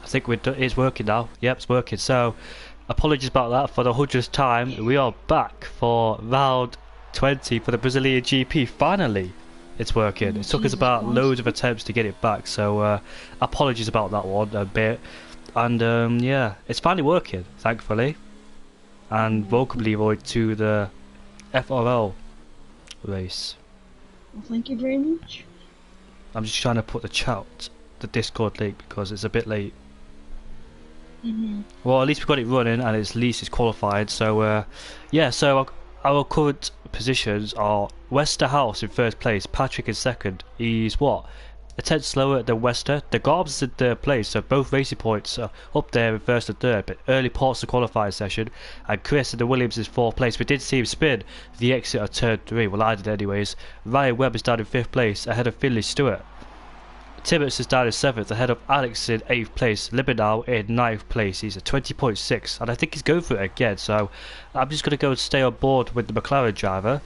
I think it's working now. Yep, it's working. So, apologies about that. For the 100th time, we are back for round 20 for the Brazilian GP. Finally, it's working. It took us about loads of attempts to get it back. So, apologies about that one a bit. And yeah, it's finally working, thankfully. And welcome, Leroy, to the FRL race. Well, thank you very much. I'm just trying to put the Discord link because it's a bit late. Well, at least we got it running, and at least it's qualified. So, yeah. So our current positions are Wester House in first place, Patrick in second. He's what? A tenth slower than Wester. The Garbs is in third place, so both racing points are up there in first and third, but early parts of the qualifying session. And Chris in the Williams is fourth place. We did see him spin the exit of turn 3. Well, I did anyways. Ryan Webb is down in fifth place, ahead of Finley Stewart. Tibbets is down in 7th, ahead of Alex in 8th place. Libenow in 9th place. He's at 20.6, and I think he's going for it again. So I'm just going to go and stay on board with the McLaren driver.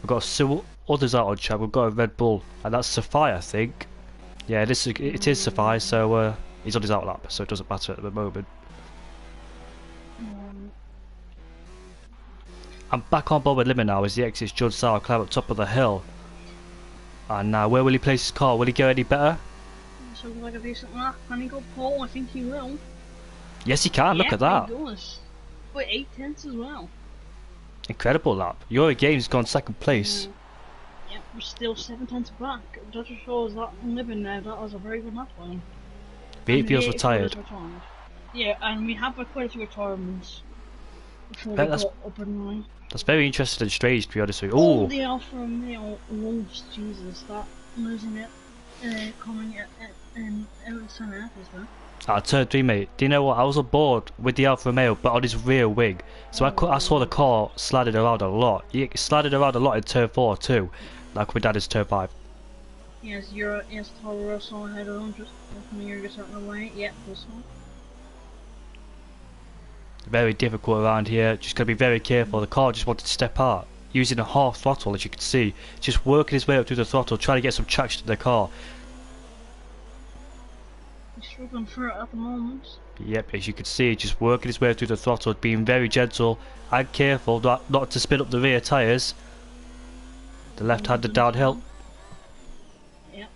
We've got some others out on track. We've got a Red Bull, and that's Safai, I think. Yeah, it is Safai, so he's on his outlap, so it doesn't matter at the moment. I'm back on board with Libenow as he exits John Sauer, climb up top of the hill. And now, where will he place his car? Will he go any better? So like a decent lap. Can he go pole? I think he will. Yes, he can. Look at that. He does. But 8 tenths as well. Incredible lap. Your game's gone second place. Yep, we're still 7 tenths back. That just shows that living now. That was a very good lap line. Vapio's retired. Yeah, and we have quite a few retirements before we got up and running. That's very interesting and strange, to be honest with you. Oh, the Alfa Romeo Wolves, Jesus, that losing it, coming in center as well. Turn 3, mate. Do you know what? I was on board with the Alfa Romeo, but on his rear wing. So I saw the car sliding around a lot. He slided around a lot in turn 4 too, like we did his turn 5. Yes, Toro Rosso ahead of him, just looking you're just out of the way. Yep, this one. Very difficult around here. Just gotta be very careful. The car just wanted to step out, using a half throttle, as you can see. Just working his way up through the throttle, trying to get some traction to the car. He's struggling through it at the moment. Yep, as you can see, just working his way through the throttle, being very gentle and careful not to spin up the rear tyres. The left-handed downhill. Yep.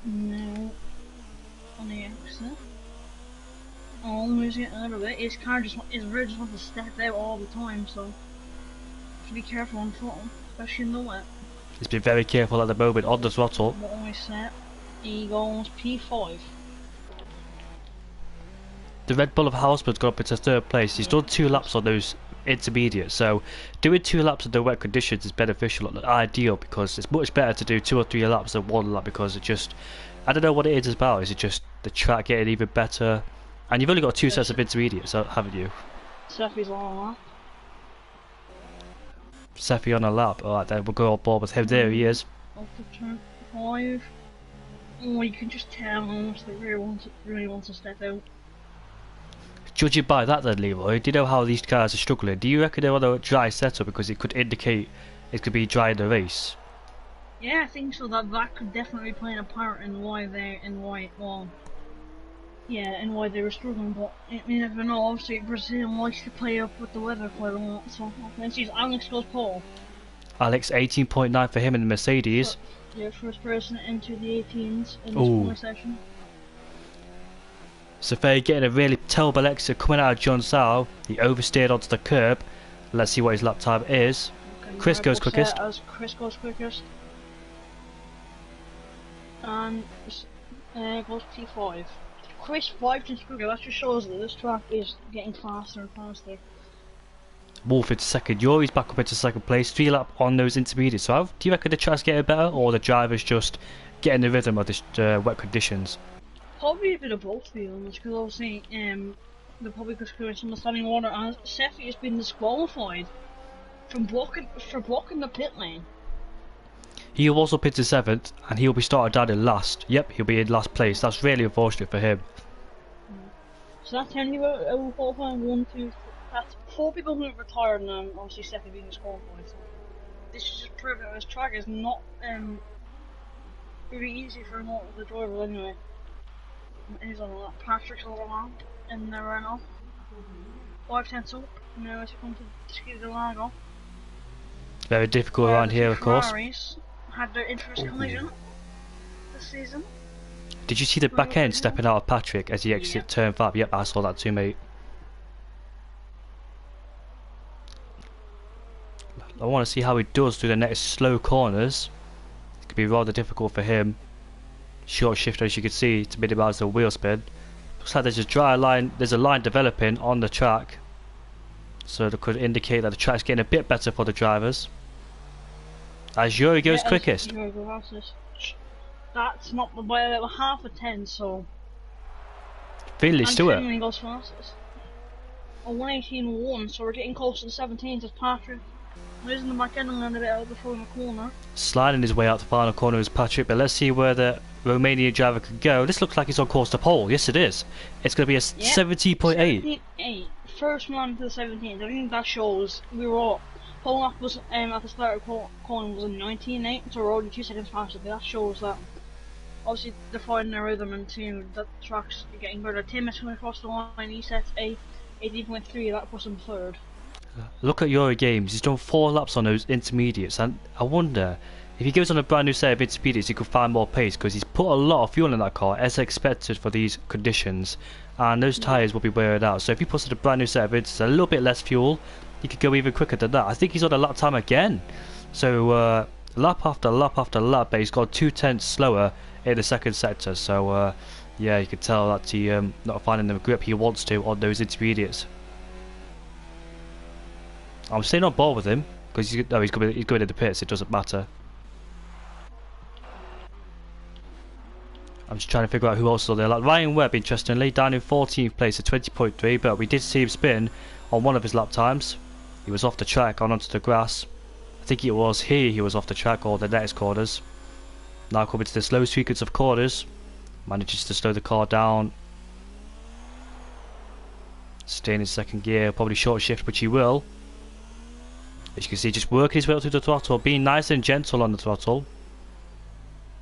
Now on the exit. Oh, losing it a little bit. His car his rear just wants to step out all the time, so to be careful on throttle, especially in the wet. He's been very careful at the moment on the throttle. What always set? He goes P5. The Red Bull of Houseman's got up into third place. He's done 2 laps on those intermediates, so doing 2 laps in the wet conditions is beneficial and ideal, because it's much better to do 2 or 3 laps than 1 lap, because it just, I don't know what it is about. Is it just the track getting even better? And you've only got 2 sets of intermediates, haven't you? Seffi's on a lap. Seffi on a lap. Alright then, we'll go on board with him. There he is. Up to turn 5. Oh, you can just tell almost the rear really wants to step out. Judging by that then, Leroy, do you know how these cars are struggling? Do you reckon they're on a dry setup because it could indicate it could be dry in the race? Yeah, I think so. That could definitely be playing a part in why they were struggling. But I mean, if you know, obviously Brazil likes to play up with the weather quite a lot. So let's see, Alex goes pole. Alex, 18.9 for him in the Mercedes. Yeah, first person into the 18s in this first session. Safai getting a really terrible exit coming out of John Sao. He oversteered onto the curb. Let's see what his lap time is. Okay, Chris goes quickest. Chris goes quickest. And goes P5. Chris 5 to quicker. That just shows that this track is getting faster and faster. Wolf into second. Yuri's back up into second place. 3 lap on those intermediates. So do you reckon the track's getting better, or the driver's just getting the rhythm of this wet conditions? Probably a bit of both, to be honest, because obviously they're probably just going some standing water, and Seffi has been disqualified for blocking the pit lane. He was up into 7th, and he'll be started down in last. Yep, he'll be in last place. That's really unfortunate for him. So that's telling you about qualifying 1, 2, that's 4 people who have retired, and obviously Seffi being disqualified. So this is just proving that this track is not very easy for a lot of the drivers anyway. He's on a lap. Patrick's on a lap in the Renault. 5 tenths up. Now it's come to Ski de Lago. Very difficult around here, of course. Ferraris had their first collision this season. Did you see the back end stepping out of Patrick as he exited turn 5? Yep, I saw that too, mate. I want to see how he does through the next slow corners. It could be rather difficult for him. Short shift, as you can see, to minimise the wheel spin. Looks like there's a dry line. There's a line developing on the track, so that could indicate that the track's getting a bit better for the drivers. As Yuri goes quickest. That's not by about half a 10, so. Finley Stewart. Finley goes fastest. A 1:18.1, so we're getting close to the 17th as Patrick. Losing the back end and landed it out before in the corner. Sliding his way out the final corner is Patrick, but let's see where the Romanian driver could go. This looks like it's on course to pole. Yes, it is. It's going to be a 70.8. 17.8. First one to the 17th. I think that shows we were up. Pole up was at the start of corner was a 19.8, so we're only 2 seconds faster. That shows that obviously they're finding their rhythm and too the track's getting better. Tim is coming across the line. He sets a 18.3. That puts him third. Look at Euro Games, he's done 4 laps on those intermediates, and I wonder if he goes on a brand new set of intermediates he could find more pace, because he's put a lot of fuel in that car as expected for these conditions, and those tyres will be wearing out. So if he puts in a brand new set of intermediates, a little bit less fuel, he could go even quicker than that. I think he's on a lap time again, so lap after lap after lap, but he's got 2 tenths slower in the second sector, so yeah, you can tell that he not finding the grip he wants to on those intermediates. I'm staying on board with him because he's going in the pits. It doesn't matter. I'm just trying to figure out who else is on there. Like Ryan Webb, interestingly, down in 14th place at 20.3, but we did see him spin on one of his lap times. He was off the track, on onto the grass. I think it was here he was off the track or the next corners. Now coming to the slow sequence of corners, manages to slow the car down. Staying in second gear, probably short shift, which he will. As you can see, just working his way up through the throttle, being nice and gentle on the throttle.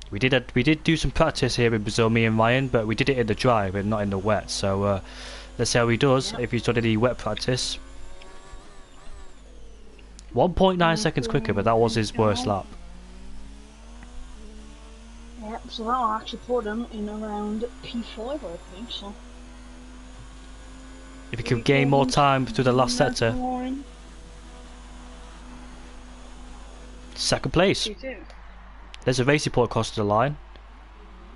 We did do some practice here in Brazil, me and Ryan, but we did it in the dry, but not in the wet. So let's see how he does if he's done any wet practice. 1.9 seconds quicker, but that was his worst lap. Yeah, so that'll actually put him in around P5, I think. So if he could gain more time through the last sector. Second place. There's a racing point across the line,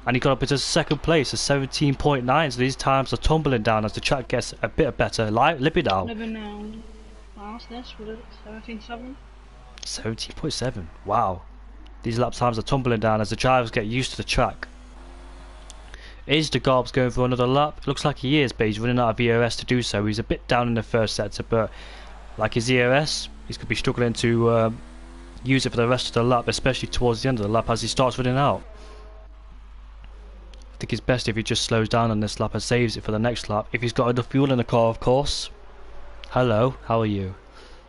and he got up into second place at 17.9. So these times are tumbling down as the track gets a bit better. Lipidal. 17.7. 17.7. Wow. These lap times are tumbling down as the drivers get used to the track. Is the Garbs going for another lap? Looks like he is, but he's running out of ERS to do so. He's a bit down in the first sector, but like his ERS, he's going to be struggling to use it for the rest of the lap, especially towards the end of the lap as he starts running out. I think it's best if he just slows down on this lap and saves it for the next lap, if he's got enough fuel in the car, of course. Hello, how are you?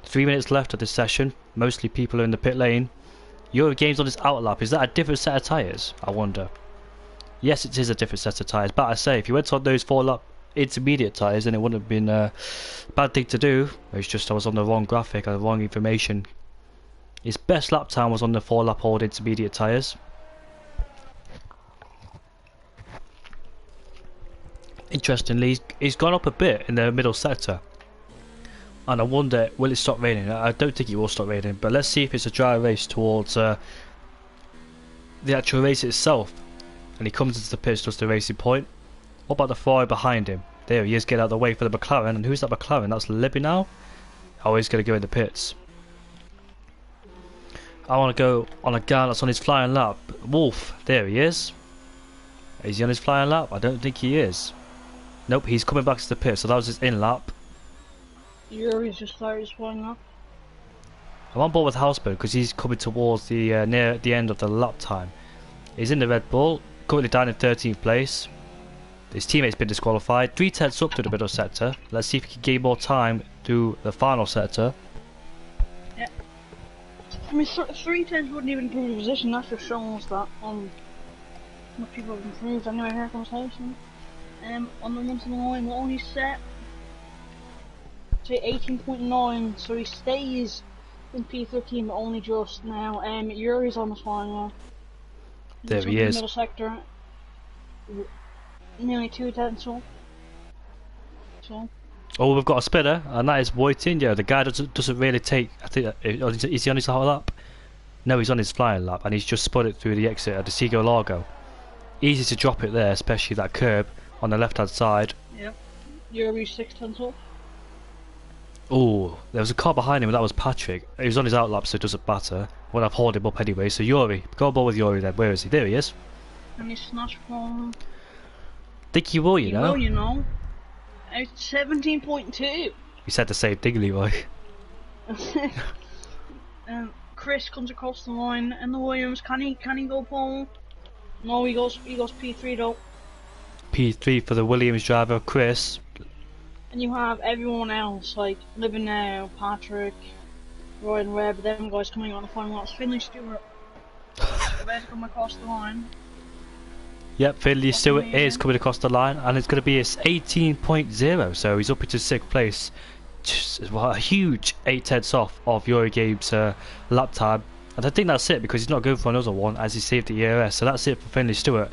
3 minutes left of this session, mostly people are in the pit lane. Euro Games on his out lap, is that a different set of tyres? I wonder. Yes, it is a different set of tyres, but I say, if you went on those 4 lap intermediate tyres, then it wouldn't have been a bad thing to do. It's just I was on the wrong graphic, the wrong information. His best lap time was on the 4 lap old intermediate tyres. Interestingly, he's gone up a bit in the middle sector. And I wonder, will it stop raining? I don't think it will stop raining, but let's see if it's a dry race towards the actual race itself. And he comes into the pits, does the racing point. What about the Ferrari behind him? There he is, getting out of the way for the McLaren. And who's that McLaren? That's Libby now? Oh, he's going to go in the pits. I want to go on a guy that's on his flying lap. Wolf, there he is. Is he on his flying lap? I don't think he is. Nope, he's coming back to the pit, so that was his in lap. Yuri's just started his flying lap. I'm on board with Houseboat because he's coming towards the near the end of the lap time. He's in the Red Bull, currently down in 13th place. His teammate's been disqualified. 3 tenths up to the middle sector. Let's see if he can gain more time through the final sector. Yeah. I mean, 3 tenths wouldn't even improve the position. That just shows that much people have improved. Anyway, here comes Tyson. On the run to the line, we're only set to 18.9, so he stays in P13, but only just now. Yuri's on the final. There he is. Middle sector, nearly 2 tenths up. So. Oh, we've got a spinner, and that is Wojtinho. The guy doesn't really take. I think is he on his hot lap? No, he's on his flying lap, and he's just spun it through the exit at the Seagull Largo. Easy to drop it there, especially that curb on the left-hand side. Yep. Yuri's 6 tenths up. Oh, there was a car behind him, and that was Patrick. He was on his outlap, so it doesn't matter. Well, I've hauled him up anyway. So Yuri, go on board with Yuri then. Where is he? There he is. And he snatched from. Think he will, you know. Will, you know. Out 17.2. We said the same thing, Leroy. Chris comes across the line, and the Williams. Can he go pole? No, he goes P3 though. P3 for the Williams driver, Chris. And you have everyone else, like Living Now, Patrick, Roy and Webb, them guys coming on the final laps. Finley Stewart about to come across the line. Yep, Finley Stewart is coming across the line, and it's going to be his 18.0, so he's up into 6th place. Just, well, a huge 8 tenths off of Yuri Gabe's lap time. And I think that's it, because he's not going for another one as he saved the ERS, so that's it for Finley Stewart.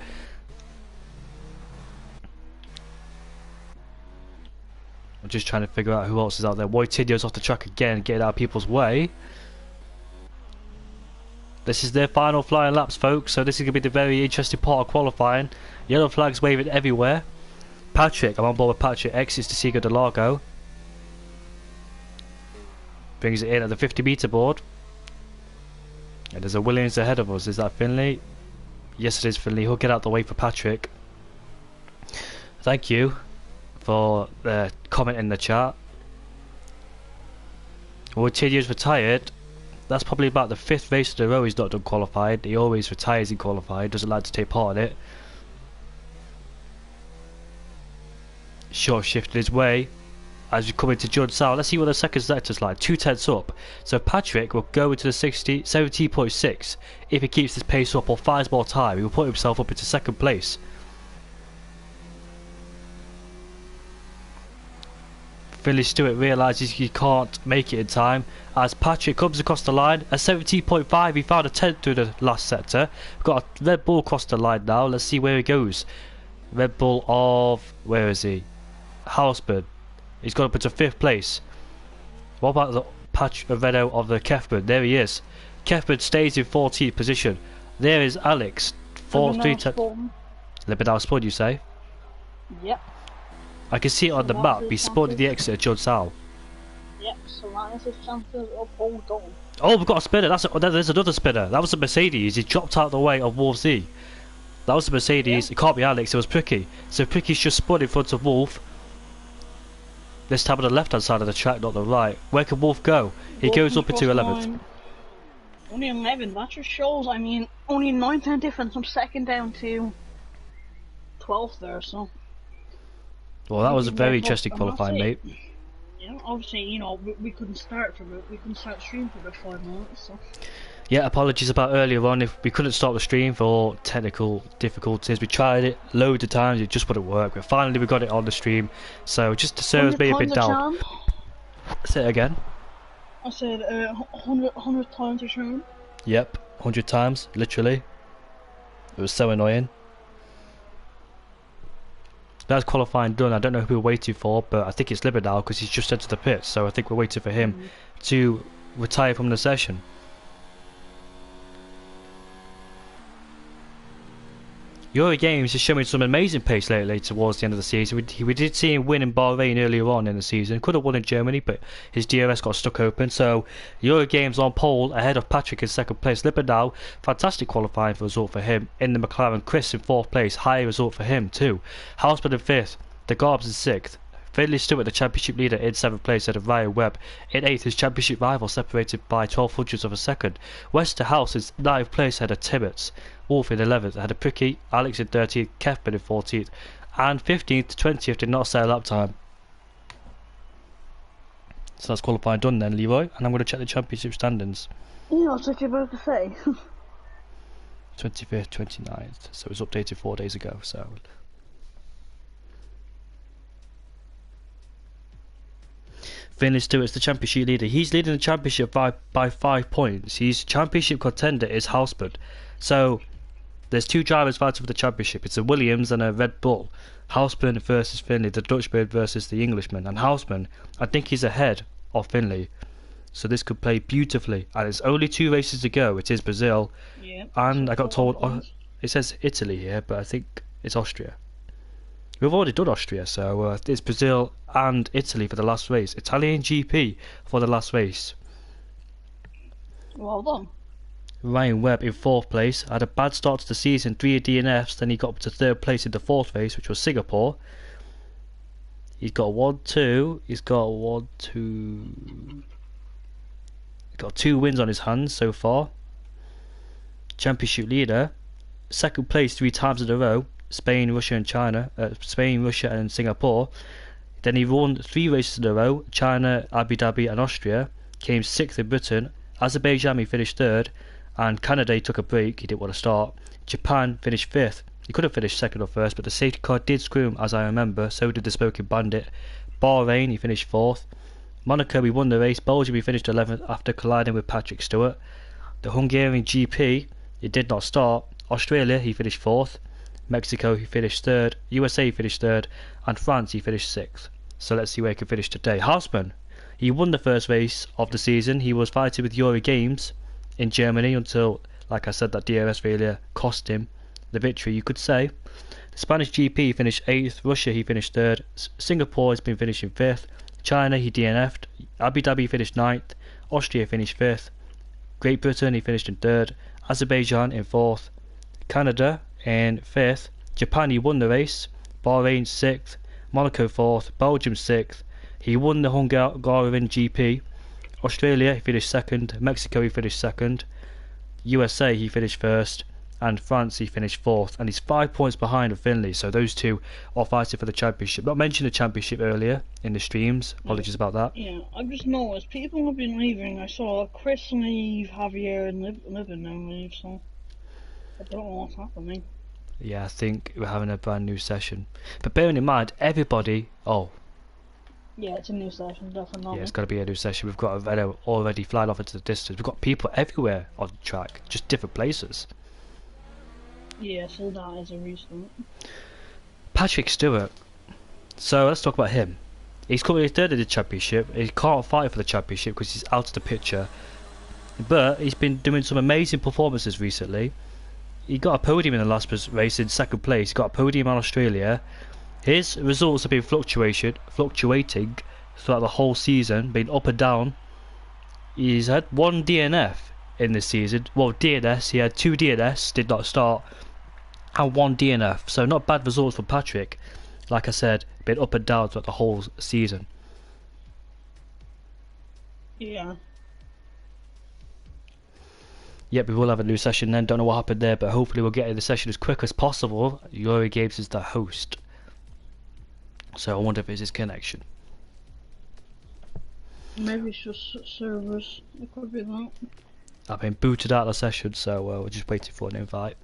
I'm just trying to figure out who else is out there. Wojtinho's off the track again, getting out of people's way. This is their final flying laps, folks, so this is going to be the very interesting part of qualifying. Yellow flags waving everywhere. Patrick, I'm on board with Patrick, exits to Seagull de Largo. Brings it in at the 50-metre board. And there's a Williams ahead of us. Is that Finley? Yes, it is Finley. He'll get out the way for Patrick. Thank you for the comment in the chat. Wojtinho's retired. That's probably about the 5th race in a row he's not done qualified. He always retires in qualifying, doesn't like to take part in it. Short shifted his way as we come into Judd South. Let's see what the second sector's like. 2 tenths up. So Patrick will go into the 17.6 if he keeps this pace up or finds more time. He will put himself up into 2nd place. Finley Stewart realises he can't make it in time as Patrick comes across the line at 17.5. He found a 10th through the last sector. We've got a Red Bull across the line now. Let's see where he goes. Red Bull of, where is he? Houseburn. He's got up into 5th place. What about the Vettel of the Kefman? There he is. Kefman stays in 14th position. There is Alex. 4-3. Libidal Spud, you say? Yep. I can see it on the map. He spotted the exit at Judd South. Yep, so that is his chances of pole going. Oh, we've got a spinner. There's another spinner. That was a Mercedes. He dropped out the way of Wolf Z. That was a Mercedes. It can't be Alex. It was Pricky. So Pricky's just spun in front of Wolf. This time on the left-hand side of the track, not the right. Where can Wolf go? He goes up into 11th. Only 11. That just shows. I mean, only 9-10 difference from 2nd down to 12th there. So. Well, that was a very interesting qualifying, mate. Yeah, obviously, you know, we couldn't start stream for about 5 minutes. So. Yeah, apologies about earlier on if we couldn't start the stream for technical difficulties. We tried it loads of times, it just wouldn't work. But finally, we got it on the stream. So just the servers may have been down. Say it again. I said 100 times a stream. Yep, 100 times, literally. It was so annoying. That's qualifying done. I don't know who we're waiting for, but I think it's Libber now because he's just entered the pit. So I think we're waiting for him to retire from the session. Yuri Games is showing some amazing pace lately towards the end of the season. We did see him win in Bahrain earlier on in the season. Could have won in Germany, but his DRS got stuck open. So Yuri Games on pole ahead of Patrick in 2nd place. Lipperdow, fantastic qualifying result for him in the McLaren. Chris in 4th place, high result for him too. Houseman in 5th, the Garbs in 6th. Finley Stewart, the championship leader, in 7th place ahead of Ryan Webb. In 8th, his championship rival separated by 12/100ths of a second. Wester House is 9th place ahead of Timmets. Wolf in 11th ahead of Pricky. Alex in 13th. Kefman in 14th. And 15th to 20th did not set a lap time. So that's qualifying done then, Leroy. And I'm going to check the championship standings. Yeah, that's what you're about to say. 25th, 29th. So it was updated 4 days ago. So Finley Stewart's the championship leader. He's leading the championship by 5 points. His championship contender is Hausman. So there's two drivers fighting for the championship. It's a Williams and a Red Bull. Hausman versus Finley, the Dutchman versus the Englishman. And Hausman, I think he's ahead of Finley. So this could play beautifully. And it's only 2 races to go. It is Brazil. Yep. And I got told, it says Italy here, but I think it's Austria. We've already done Austria, so it's Brazil and Italy for the last race. Italian GP for the last race. Well done. Ryan Webb in 4th place. Had a bad start to the season, 3 DNFs, then he got up to 3rd place in the 4th race, which was Singapore. He's got 2 wins on his hands so far. Championship leader. 2nd place 3 times in a row. Spain, Russia and Singapore. Then he won 3 races in a row. China, Abu Dhabi and Austria. Came 6th in Britain. Azerbaijan he finished 3rd. And Canada he took a break, he didn't want to start. Japan finished 5th. He could have finished 2nd or 1st, but the safety car did screw him, as I remember. So did the Smoking Bandit. Bahrain he finished 4th. Monaco he won the race. Belgium he finished 11th after colliding with Patrick Stewart. The Hungarian GP he did not start. Australia he finished 4th. Mexico he finished 3rd. USA he finished 3rd. And France he finished 6th. So let's see where he can finish today. Hausman, he won the first race of the season. He was fighting with Yuri Games in Germany until, like I said, that DRS failure cost him the victory, you could say. The Spanish GP finished 8th. Russia he finished 3rd. Singapore has been finishing 5th. China he DNF'd. Abu Dhabi finished 9th. Austria finished 5th. Great Britain he finished in 3rd. Azerbaijan in 4th. Canada in 5th. Japan he won the race. Bahrain 6th. Monaco 4th. Belgium 6th. He won the Hungarian GP. Australia he finished 2nd. Mexico he finished 2nd. USA he finished 1st. And France he finished 4th. And he's 5 points behind of Finley. So those two are fighting for the championship. Not mentioned the championship earlier in the streams. Apologies about that. Yeah, I've just noticed people have been leaving. I saw Chris leave, Javier and Libin now leave, so I don't know what's happening. Yeah, I think we're having a brand new session. But bearing in mind, everybody... Oh. Yeah, it's a new session, definitely. Yeah, it's got to be a new session. We've got a Vettel already flying off into the distance. We've got people everywhere on the track, just different places. Yeah, so that is a restart. Patrick Stewart. So let's talk about him. He's currently 3rd in the championship. He can't fight for the championship because he's out of the picture. But he's been doing some amazing performances recently. He got a podium in the last race in 2nd place. He got a podium in Australia. His results have been fluctuating throughout the whole season, been up and down. He's had 1 DNF in this season. Well, DNS, he had 2 DNS, did not start, and 1 DNF. So not bad results for Patrick. Like I said, been up and down throughout the whole season. Yeah. Yep, we will have a new session then. Don't know what happened there, but hopefully we'll get in the session as quick as possible. Yuri Games is the host. So I wonder if it's his connection. Maybe it's just servers. It could be that. I've been booted out of the session, so we're just waiting for an invite.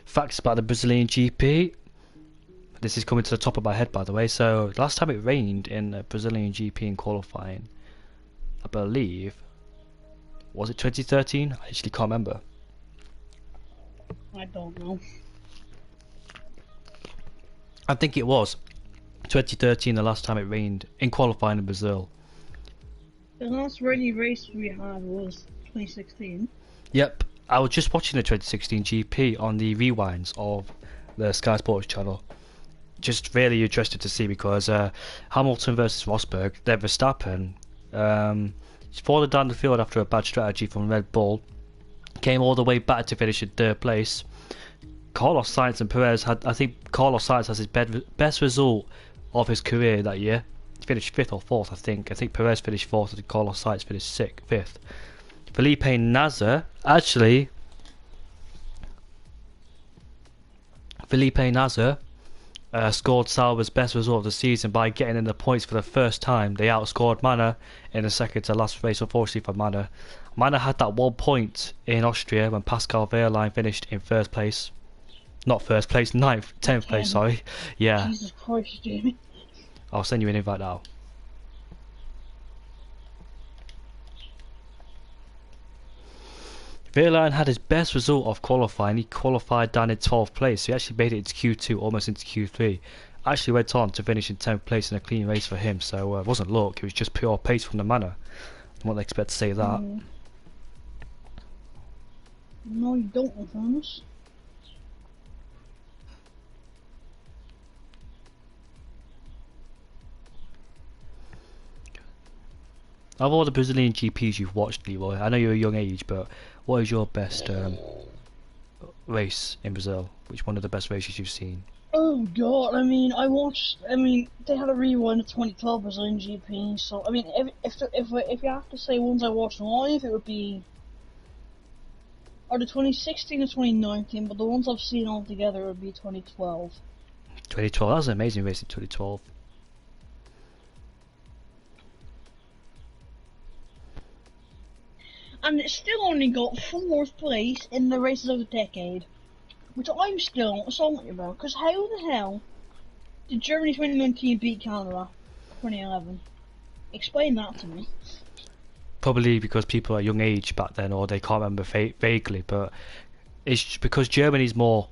Facts about the Brazilian GP. This is coming to the top of my head, by the way. So last time it rained in the Brazilian GP in qualifying, I believe, was it 2013? I actually can't remember. I don't know. I think it was 2013, the last time it rained in qualifying in Brazil. The last rainy race we had was 2016. Yep, I was just watching the 2016 GP on the rewinds of the Sky Sports channel. Just really interested to see, because Hamilton versus Rosberg, then Verstappen fallen down the field after a bad strategy from Red Bull, came all the way back to finish in 3rd place. Carlos Sainz and Perez had, I think Carlos Sainz has his best result of his career that year. He finished 5th or 4th, I think. I think Perez finished 4th and Carlos Sainz finished 5th. Felipe Nasr, scored Sauber's best result of the season by getting in the points for the first time. They outscored Manor in the second to last race, unfortunately for Manor. Manor had that 1 point in Austria when Pascal Wehrlein finished in first place. Not first place, 10th place, sorry. Yeah. Jesus Christ, Jamie. I'll send you an invite now. Wehrlein had his best result of qualifying. He qualified down in 12th place. So he actually made it into Q2, almost into Q3. Actually went on to finish in 10th place in a clean race for him. So it wasn't luck, it was just pure pace from the Manor. I wouldn't expect to say that. No, you don't, I promise. Of all the Brazilian GPs you've watched, Leroy, I know you're a young age, but what is your best race in Brazil? Which one of the best races you've seen? Oh god, I mean, they had a rewind of 2012 Brazilian GP, so, I mean, if you have to say ones I watched live, it would be either 2016 or 2019, but the ones I've seen all together would be 2012. 2012, that was an amazing race in 2012. And it still only got 4th place in the races of the decade, which I'm still not salty about, because how the hell did Germany 2019 beat Canada 2011? Explain that to me. Probably because people are young age back then, or they can't remember vaguely, but it's because Germany's more,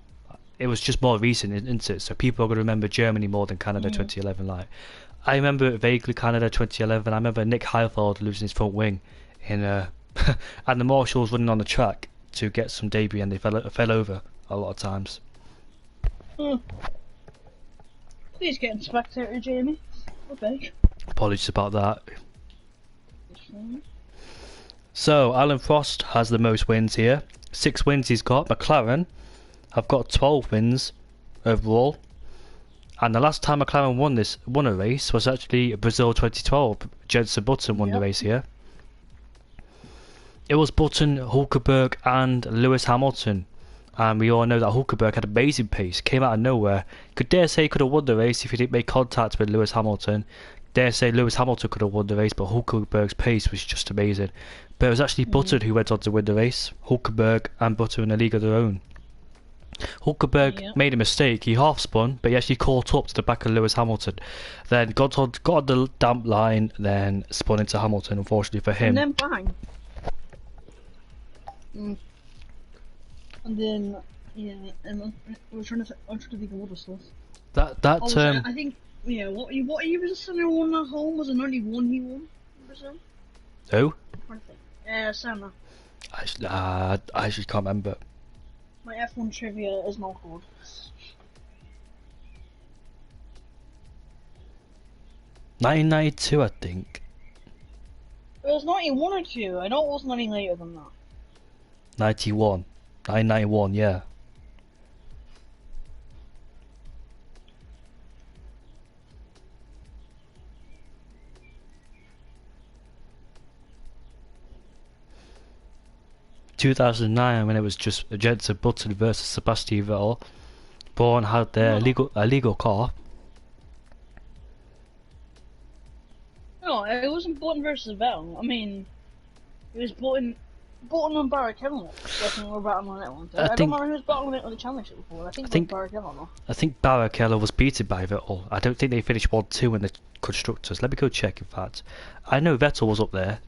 it was just more recent, isn't it? So people are going to remember Germany more than Canada 2011. Like, I remember vaguely Canada 2011. I remember Nick Heidfeld losing his front wing in and the marshals running on the track to get some debris, and they fell over a lot of times. Please get in spectator, Jamie. Okay. Apologies about that. So Alan Prost has the most wins here. 6 wins he's got. McLaren have got 12 wins overall. And the last time McLaren won a race was actually Brazil 2012. Jenson Button won the race here. It was Button, Hulkenberg and Lewis Hamilton. And we all know that Hulkenberg had amazing pace, came out of nowhere. Could dare say he could have won the race if he didn't make contact with Lewis Hamilton. Dare say Lewis Hamilton could have won the race, but Hulkenberg's pace was just amazing. But it was actually Button who went on to win the race. Hulkenberg and Button in a league of their own. Hulkenberg made a mistake. He half spun, but he actually caught up to the back of Lewis Hamilton. Then got on the damp line, then spun into Hamilton, unfortunately for him. And then bang. And then, and I'm trying to think of other stuff. I think, what he was saying won at home was an only one he won in Brazil. Who? Senna. I actually can't remember. My F1 trivia is not good. (1992), I think. It was 91 or 2. I know it wasn't any later than that. 91. 1991, yeah. (2009) when it was just Jenson Button versus Sebastian Vettel. Bourne had their illegal car. No, it wasn't Button versus Vettel. I mean, it was Button and Barrichello. Definitely were battling on that one. I don't remember who was battling it on the championship before. I think Barrichello, no? I think Barrichello was beaten by Vettel. I don't think they finished 1-2 in the constructors. Let me go check. In fact, I know Vettel was up there.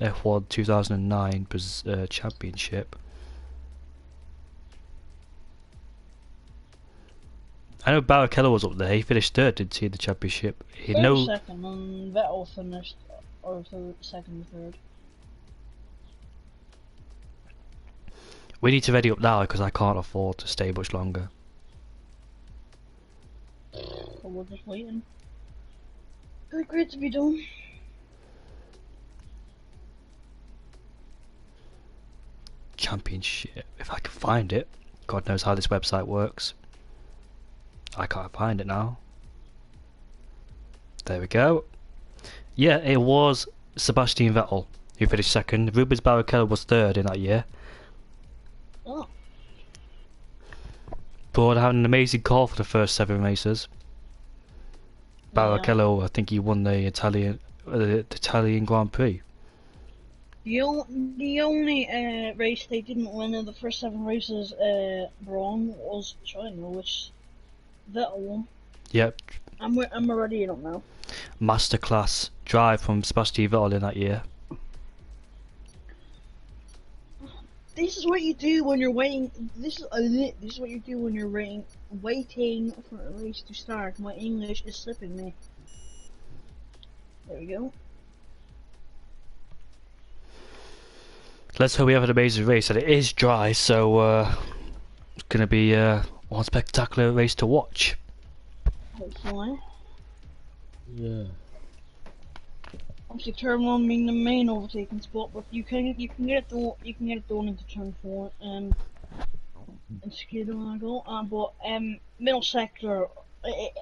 F1 2009 championship. I know Barrichello was up there. He finished 3rd, didn't he, in the championship? Second, and Vettel finished second and 3rd. We need to ready up now because I can't afford to stay much longer. So we're just waiting. Good grade to be done. Championship, if I can find it. God knows how this website works. I can't find it now. There we go. Yeah, it was Sebastian Vettel who finished 2nd. Rubens Barrichello was 3rd in that year. Oh. But had an amazing car for the first 7 races. Barrichello, I think he won the Italian Grand Prix. The only race they didn't win in the first 7 races, wrong, was China, which Vettel won. Yep. I'm already in it now. Masterclass drive from Sebastian Vettel in that year. This is what you do when you're waiting. This is what you do when you're waiting for a race to start. My English is slipping me. There we go. Let's hope we have an amazing race, and it is dry, so it's gonna be one spectacular race to watch. Hopefully. Yeah. Obviously, turn 1 being the main overtaking spot, but you can get it done into turn 4 and skid on I go. But middle sector,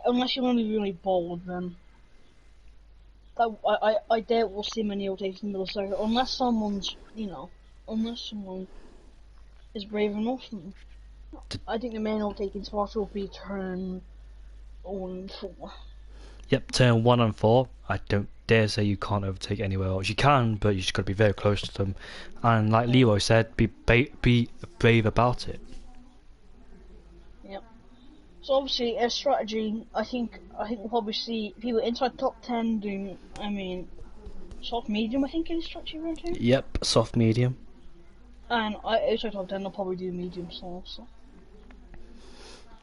unless you want to be really bold, then I doubt we'll see many overtakes in the middle sector unless someone's unless someone is brave enough. I think the main overtaking spots will be turn 1 and 4. Yep, turn 1 and 4. I don't dare say you can't overtake anywhere else. You can, but you just got to be very close to them. And like Leroy said, be brave about it. Yep. So obviously, a strategy. I think we'll probably see people inside top 10 doing. I mean, soft medium. I think is strategy round 2. Yep, soft medium. And outside top 10, they'll probably do medium soft. So.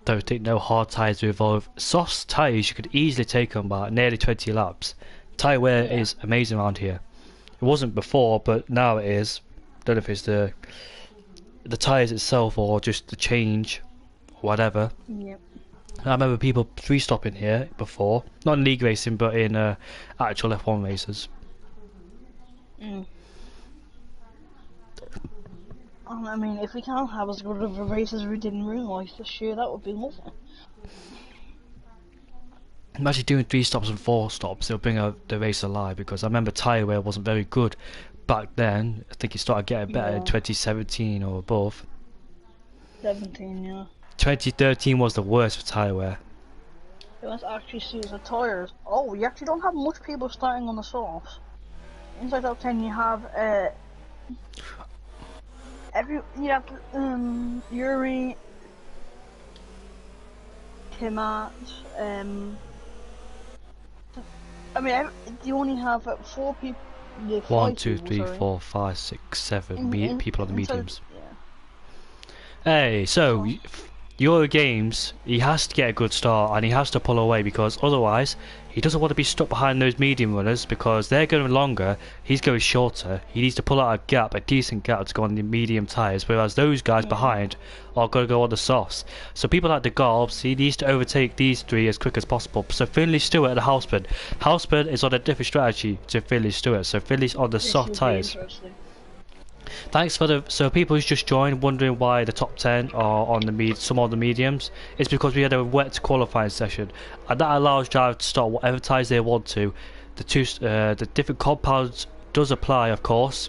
Don't think no hard tyres will evolve. Soft tyres you could easily take on by nearly 20 laps. Tyre wear is amazing around here. It wasn't before, but now it is. Don't know if it's the tyres itself or just the change, or whatever. Yep. I remember people 3-stopping here before, not in league racing, but in actual F1 races. I mean, if we can't have as good of a race as we did in real life this year, that would be lovely. Imagine doing 3 stops and 4 stops, it'll bring the race alive, because I remember tyre wear wasn't very good back then. I think it started getting better in 2017 or above. 17, yeah. 2013 was the worst for tyre wear. Let's actually see the tyres. Oh, you actually don't have much people starting on the softs. Inside top 10 you have Yuri, Timat, I mean, you only have 4 people. 1, 2, 3, 4, 5, 6, 7 people on the mediums. Yeah. Hey, so Euro Games, he has to get a good start and he has to pull away, because otherwise he doesn't want to be stuck behind those medium runners, because they're going longer, he's going shorter. He needs to pull out a decent gap to go on the medium tyres, whereas those guys behind are going to go on the softs. So people like the Garbs, he needs to overtake these 3 as quick as possible. So Finley Stewart and Houseburn. Houseburn is on a different strategy to Finley Stewart, so Finley's on the soft tyres. Thanks for so people who's just joined wondering why the top 10 are on the some of the mediums. It's because we had a wet qualifying session, and that allows drivers to start whatever tyres they want to. The different compounds does apply, of course,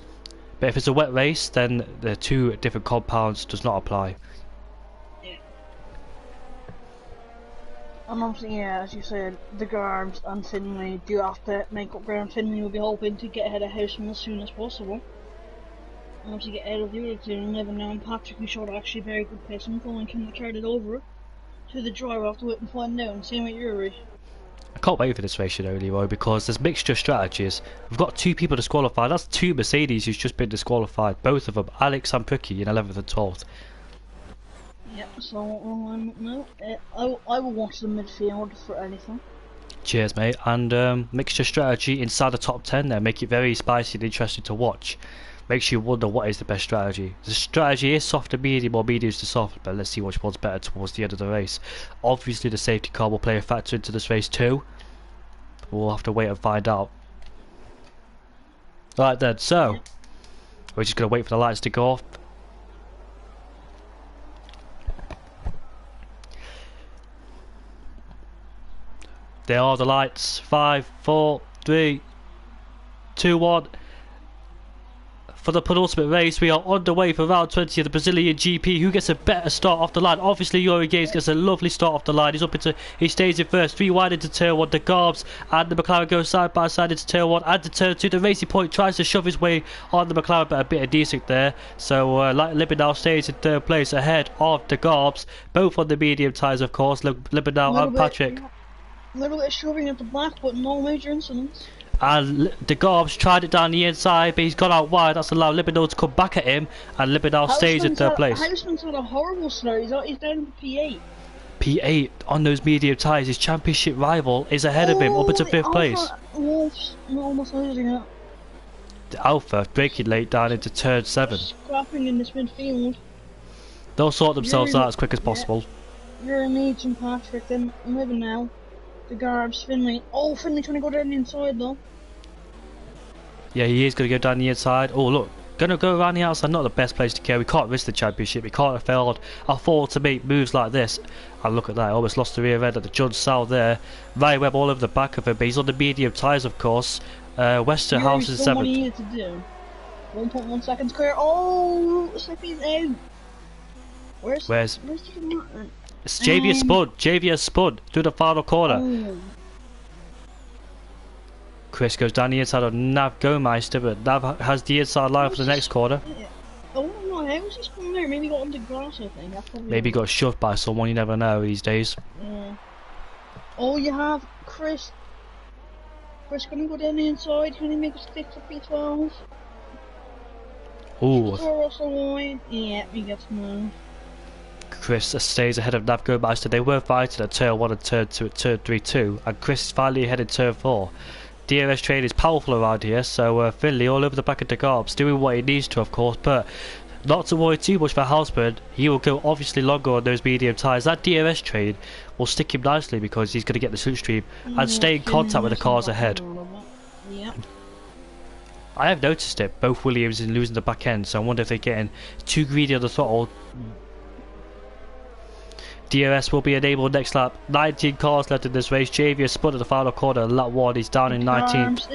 but if it's a wet race, then the 2 different compounds does not apply. Yeah. And obviously, yeah, as you said, the Garbs and Finley do have to make up ground. Finley will be hoping to get ahead of Houseman as soon as possible. And obviously get out of the other 2 and never know. And Patrick and showed actually very good pace and going can they carry it over to the driver after wait and find out. And same with Yuri. I can't wait for this race, you know, Leroy, because there's mixture strategies. We've got 2 people disqualified. That's 2 Mercedes who's just been disqualified. Both of them, Alex and Pricky, in 11th and 12th. Yep, so no, I will watch the midfield for anything. Cheers, mate. And mixture strategy inside the top 10 there, make it very spicy and interesting to watch. Makes you wonder what is the best strategy. The strategy is soft to medium or medium to soft, but let's see which one's better towards the end of the race. Obviously the safety car will play a factor into this race too. We'll have to wait and find out. Right then, so we're just going to wait for the lights to go off. There are the lights. 5, 4, 3, 2, 1. for the penultimate race. We are on the way for round 20 of the Brazilian GP. Who gets a better start off the line? Obviously, Yuri Games gets a lovely start off the line. He stays in first, 3 wide into turn 1. The Garbs and the McLaren go side by side into turn 1 and to turn 2. The Racing Point tries to shove his way on the McLaren, but a bit of decent there. So, Libernal stays in third place ahead of the Garbs, both on the medium tyres, of course. Libernal and Patrick. A little bit of shoving at the back, but no major incidents. And the Garbs tried it down the inside, but he's gone out wide. That's allowed Libernal to come back at him, and Libernal stays in third place. Houseman's had a horrible start. He's down to P8. P8 on those medium tyres. His championship rival is ahead of him, up into 5th place. Wolves almost losing it. The Alpha breaking late down into turn 7. Scrapping in this midfield. They'll sort themselves out as quick as possible. You're Meads and Patrick, then living now. The Garbs, Finley. Oh, Finley trying to go down the inside though. Yeah, he is going to go down the inside. Oh, look. Going to go around the outside. Not the best place to go. We can't risk the championship. We can't afford to make moves like this. And look at that. Almost lost the rear end at the John Sal there. Ryan Webb all over the back of him. But he's on the medium tyres, of course. Westerhouse is 7th. What he needed to do. 1.1 seconds clear. Oh, Slippy's out. Where's It's Javier Spud. Javier Spud through the final corner. Oh. Chris goes down the inside of Nav Gomeister, but Nav has the inside line for the next corner. Oh no, how was he coming there? Maybe he got on the grass, I think. Maybe he got shoved by someone, you never know these days. Yeah. Oh, you have Chris. Chris gonna go down the inside. Can he make a stick to P12? Ooh. Yeah, he gets moved. Chris stays ahead of Nav Gomeister. They were fighting at turn 1 and turn 2 at turn 3 too, and Chris is finally ahead in turn 4. DRS train is powerful around here, so Finley all over the back of the Garbs, doing what he needs to, of course, but not to worry too much for Houseman. He will go obviously longer on those medium tyres. That DRS train will stick him nicely because he's going to get the slipstream and stay in contact with the cars ahead. Yeah. I have noticed it, both Williams are losing the back end, so I wonder if they're getting too greedy on the throttle. DRS will be enabled next lap. 19 cars left in this race. Javier Spud at the final corner. Lap 1, he's down in 19th.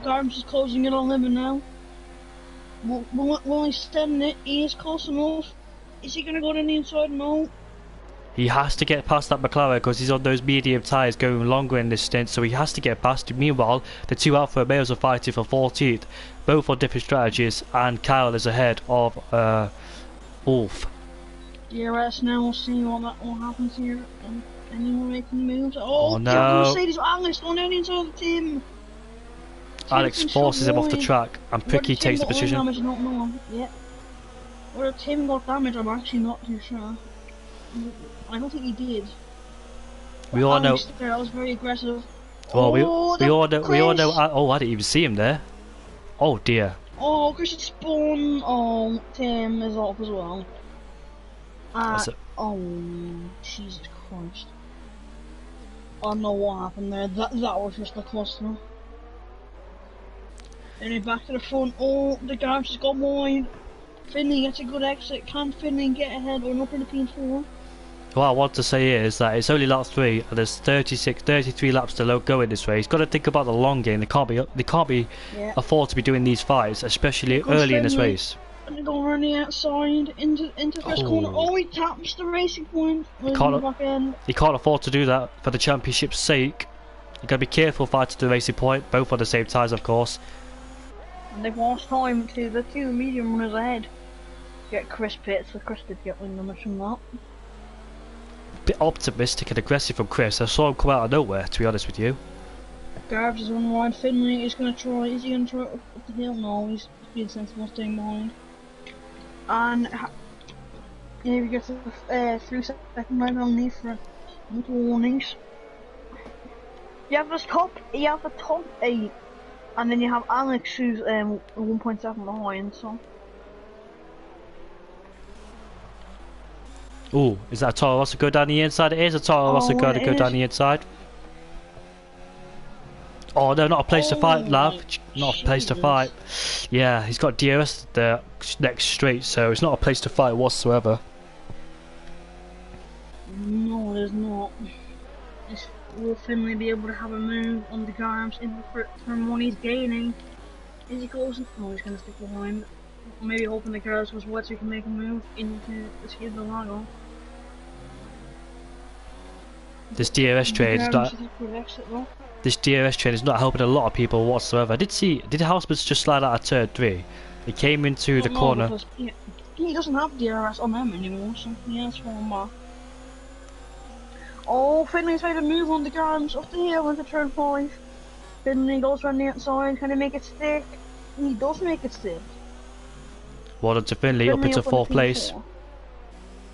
Garbs is closing it on limit now. Will he stem it? He is close enough. Is he going to go down the inside? No. He has to get past that McLaren because he's on those medium tyres going longer in this stint, so he has to get past him. Meanwhile, the two Alfa Romeos are fighting for 14th, both on different strategies, and Kyle is ahead of Wolf. DRS now, we'll see what happens here. Anyone making moves? Oh no! Mercedes, Alex going down the inside of the team. Alex forces him off the track, and Pricky takes the position. Damage, not know. Yeah. Whether Tim got damage, I'm actually not too sure. I don't think he did. We all know. That was very aggressive. Well, we all know. Oh, I didn't even see him there. Oh dear. Oh, Chris had spun. Oh, Tim is off as well. Oh, Jesus Christ. I don't know what happened there. That was just a cluster. Then back to the front. Oh, the Garbs has got wide. Finley gets a good exit. Can Finley get ahead? We're up in the P4. What I want to say is that it's only lap 3 and there's 33 laps to go in this race. Got to think about the long game. They can't be afford to be doing these fights, especially early in this race. And go around the outside into first corner. Oh, he taps the Racing Point. He can't afford to do that for the championship's sake. You got to be careful fighting the Racing Point, both on the same tyres, of course. And they've lost time to the two medium runners ahead. Get Chris Pitts, so Chris did get win numbers from that. Bit optimistic and aggressive from Chris. I saw him come out of nowhere, to be honest with you. Garbs is on wide. Finley is going to try. Is he going to try up the hill? No, he's being sensible, staying behind. And here we get to the 3 second line on knee for little warnings. You have the top 8, and then you have Alex who's 1.7 behind. So. Ooh, is that a Toro Rosso go down the inside? It is a Toro Rosso going to go down the inside. Oh no, not a place to fight, love. Not a place to fight. Yeah, he's got DRS there next straight, so it's not a place to fight whatsoever. No, there's not. Will Finley be able to have a move on the Garbs in the turn 1 he's gaining? Is he closing? No, he's gonna stick behind. Maybe hoping the cars was wet so he can make a move into escape the lago. This DRS train is not. This DRS train is not helping a lot of people whatsoever. Did Houseman just slide out of turn 3? He came into the corner. Because he doesn't have DRS on him anymore, so he has one more. Oh, Finley's made a move on the grounds up the hill into turn 5. Finley goes around the outside, can he make it stick? He does make it stick. Well done to Finley, up into 4th place.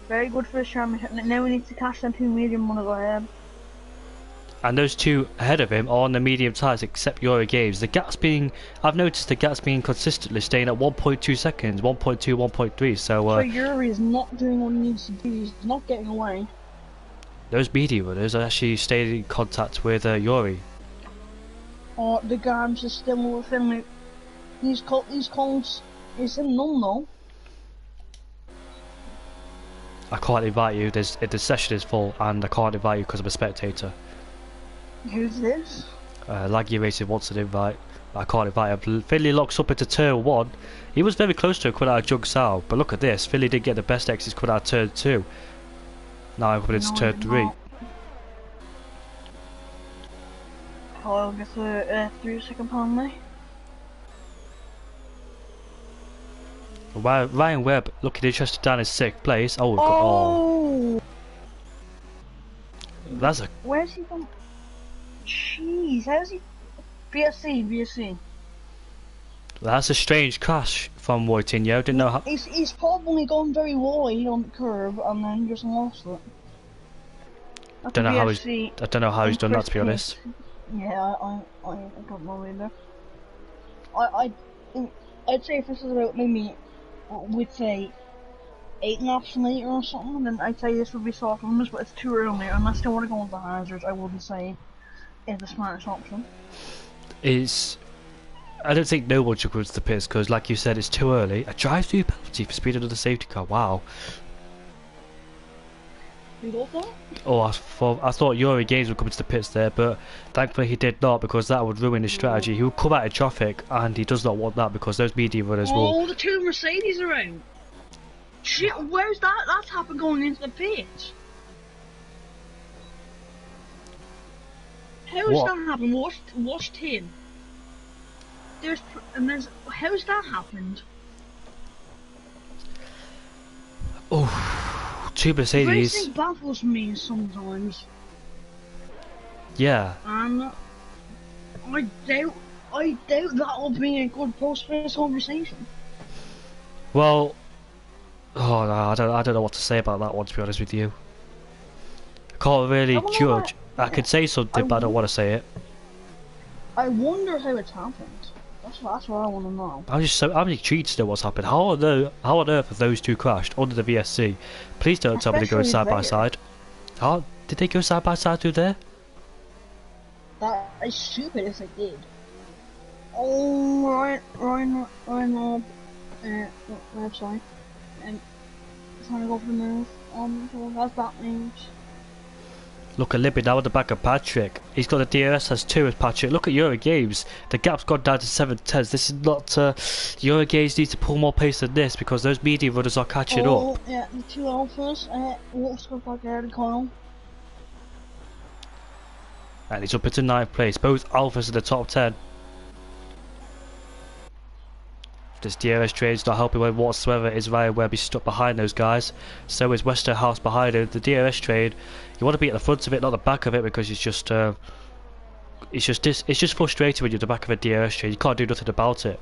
Very good for his championship. Now we need to catch them 2 medium ones ahead. And those 2 ahead of him are on the medium tyres except Euro Games. The gap's being, I've noticed the gap's being consistently staying at 1.2 seconds, 1.2, 1.3, so Yuri is not doing what he needs to do, he's not getting away. Those media runners are actually staying in contact with Yuri. Oh, the Gams is still with Finley. These calls is in none though. I can't invite you, the session is full and I can't invite you because I'm a spectator. Who's this? Laggy Racing wants an invite. I can't invite him. Finley locks up into turn 1. He was very close to a coming out of Jug Sao, but look at this. Finley did get the best exits coming out of turn 2. Now I'm coming into turn 3. I'll get the 3-second penalty. Ryan Webb looking interested down in 6th place. Oh, that's a. Where's he from? Jeez, how's he? BSC. That's a strange crash from Wojtinho. Didn't know how. He's probably gone very wide on the curve and then just lost it. I don't know how he's done that, to be honest. Yeah, I don't know either. I'd say if this is about maybe, we'd say 8 laps later or something, then I'd say this would be soft runners, but it's too early. Unless they want to go into hazards, I wouldn't say it's the smartest option. I don't think no one should go to the pits because, like you said, it's too early. A drive-through penalty for speed under the safety car. Wow. You got that? Oh, I thought Yuri Games would come to the pits there, but thankfully he did not because that would ruin his strategy. He would come out of traffic, and he does not want that because those media runners will. Oh, the 2 Mercedes are out. Shit, where's that? That's happened going into the pits. How's that happened? Watch 10. How's that happened? Oh, 2 Mercedes. Racing baffles me sometimes. Yeah. And I doubt that'll be a good post for this conversation. Well, oh no, I don't know what to say about that one, to be honest with you. I can't really judge. I could say something, but I don't want to say it. I wonder how it's happened. That's what I want to know. I'm intrigued to know what's happened. How on earth have those 2 crashed under the VSC? Please don't tell me they go side by side. How did they go side by side through there? That is stupid if they did. Oh, Ryan, website. And trying to go for the move. So that's that news. Look at Libby now at the back of Patrick. He's got the DRS has 2 as Patrick. Look at Euro Games. The gap's gone down to 7/10. This is not. Euro Games needs to pull more pace than this because those media runners are catching up. Yeah, the 2 alphas. Let's go back there to Kyle. And he's up into 9th place. Both alphas in the top 10. This DRS train's not helping him whatsoever. Is Ryan Webb, he's stuck behind those guys. So is Westerhouse behind him. The DRS train, you want to be at the front of it, not the back of it, because it's just frustrating when you're at the back of a DRS train. You can't do nothing about it.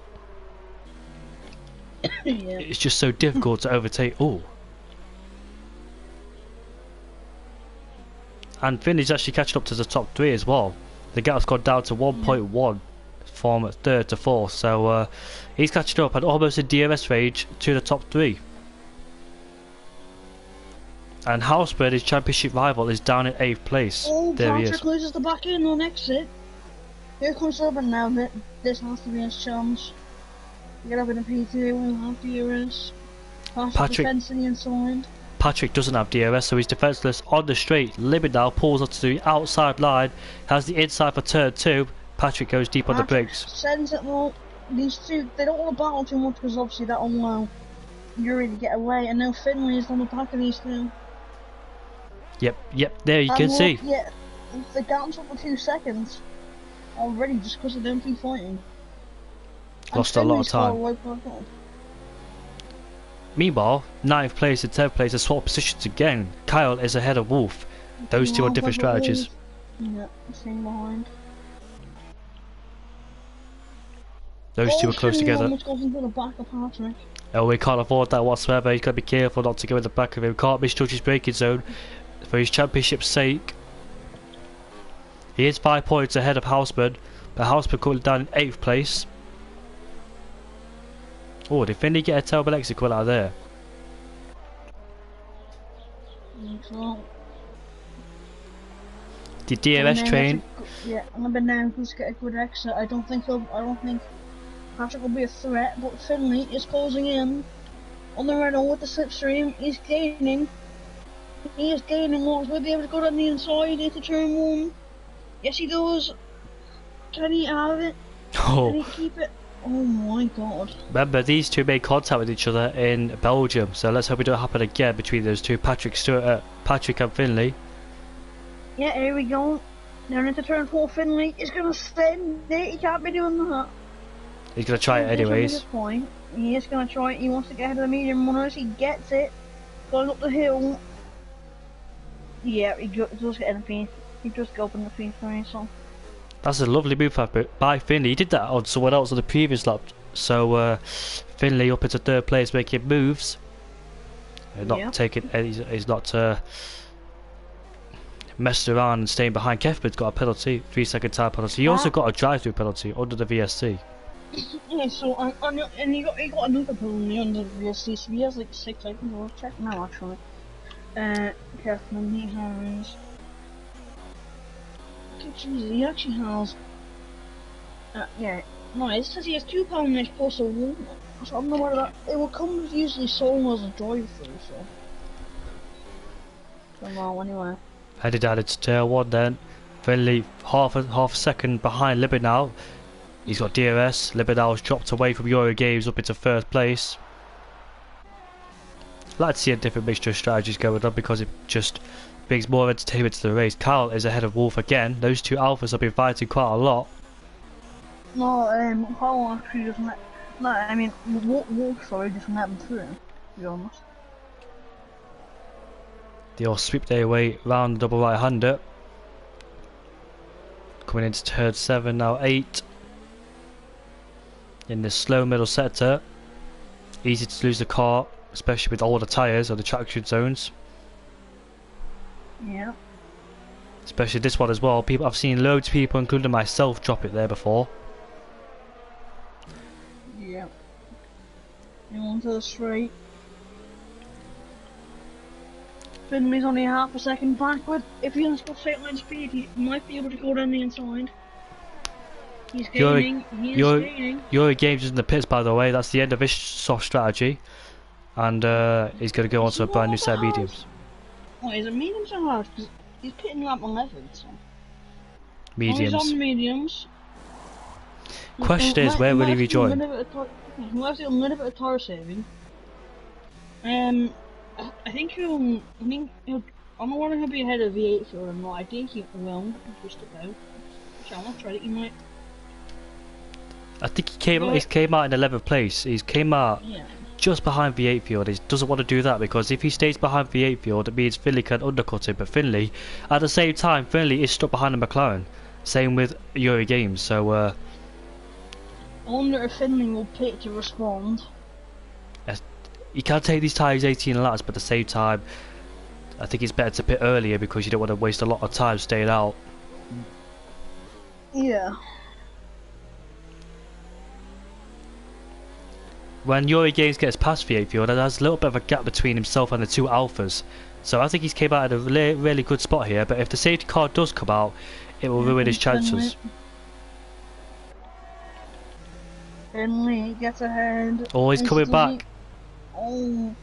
Yeah. It's just so difficult to overtake. Oh. And Finley's actually catching up to the top 3 as well. The gap's gone down to 1.1 from 3rd to 4th, so he's catching up and almost in DRS range to the top 3. And Housebird, his championship rival, is down in 8th place. Oh, there he is. Patrick loses the back end on exit. Here comes Urban now. This has to be his chance. Get up in a P2, we'll have DRS. Patrick defense to the inside. Patrick doesn't have DRS, so he's defenceless on the straight. Libby now pulls up to the outside line, has the inside for turn 2. Patrick goes deep on the brakes. Sends it low. these two, they don't want to battle too much because obviously that'll allow Yuri to get away, and now Finley is on the back of these two. Yep, there you can see. Yeah, the gap's up to 2 seconds already just because they don't keep fighting. Lost a lot of time. Meanwhile, 9th place and 10th place are swapped positions again. Kyle is ahead of Wolf. Those two are different strategies. Yeah, same behind. Those two are close together. Almost goes into the back of Patrick. Oh, we can't afford that whatsoever. He's got to be careful not to go in the back of him. Can't misjudge his braking zone for his championship's sake. He is 5 points ahead of Houseman, but Houseman currently down in 8th place. Oh, did Finley get a terrible exit coming out of there? The DRS train. Yeah, and then now who's got a good exit? I don't think Patrick will be a threat, but Finley is closing in on the Renault with the slipstream. He's gaining. He is gaining more. Will be able to go down the inside into turn 1. Yes, he does. Can he have it? Oh. Can he keep it? Oh my god. Remember, these two made contact with each other in Belgium, so let's hope it don't happen again between those two, Patrick and Finley. Yeah, here we go. Down into turn 4, Finley is going to send it. He can't be doing that. He's going to try it anyways. He is going to try it. He wants to get ahead of the medium runners. He gets it. Going up the hill. Yeah, he does get in the pace. He does go up in the pace for me, so. That's a lovely move by Finley. He did that on someone else on the previous lap. So Finley up into 3rd place, making moves. Not taking. He's not messing around and staying behind. Kefman's got a penalty, 3-second time penalty. He also got a drive-through penalty under the VSC. Yeah, so and he got another penalty under the VSC. So he has like 6 seconds. I'll check now actually. Kefman, he has. Jeez, he actually has. Yeah, no, it says he has 2 penalties plus a 1. So I don't know whether that. It will come usually solo as a drive-through, so. Well, anyway. Headed down into tail 1 then. Finley half a second behind Libernau. He's got DRS. Libernau's dropped away from Eurogames up into 1st place. I'd like to see a different mixture of strategies going on because it just brings more entertainment to the race. Carl is ahead of Wolf again. Those two alphas have been fighting quite a lot. No, Carl actually doesn't let. No, I mean, Wolf sorry doesn't let them through, to be honest. They all sweep their way round the double right-hander. Coming into turn 7, now 8. In the slow middle sector. Easy to lose the car, especially with all the tyres or the traction zones. Yeah. Especially this one as well. I've seen loads of people, including myself, drop it there before. Yeah. You want to the straight. Finley's only half a second backward. If he has got straight line speed, he might be able to go down the inside. He's gaining. Eurogames is in the pits, by the way. That's the end of his soft strategy. And he's going to go on to a brand new set of mediums. Oh, is it mediums or hard? Because he's pitting lap 11, so. Mediums. Oh, he's on mediums. Question is, where will he rejoin? He'll have to do a little bit of tire saving. I think he'll. I'm not whether he'll be ahead of V8 or not. I think he will, just about. So I'm not trying it. He might. I think he came out in 11th place. He came out just behind V8 field. He doesn't want to do that because if he stays behind V8 field, it means Finley can undercut him. But Finley, at the same time, Finley is stuck behind the McLaren. Same with Eurogames. So I wonder if Finley will pit to respond. You can take these tyres 18 laps, but at the same time, I think it's better to pit earlier because you don't want to waste a lot of time staying out. Yeah. When Eurogames gets past V8 field, there's a little bit of a gap between himself and the two alphas. So I think he's came out at a really good spot here, but if the safety car does come out, it will ruin his chances. Finley gets ahead. Oh, he's coming back. Oh.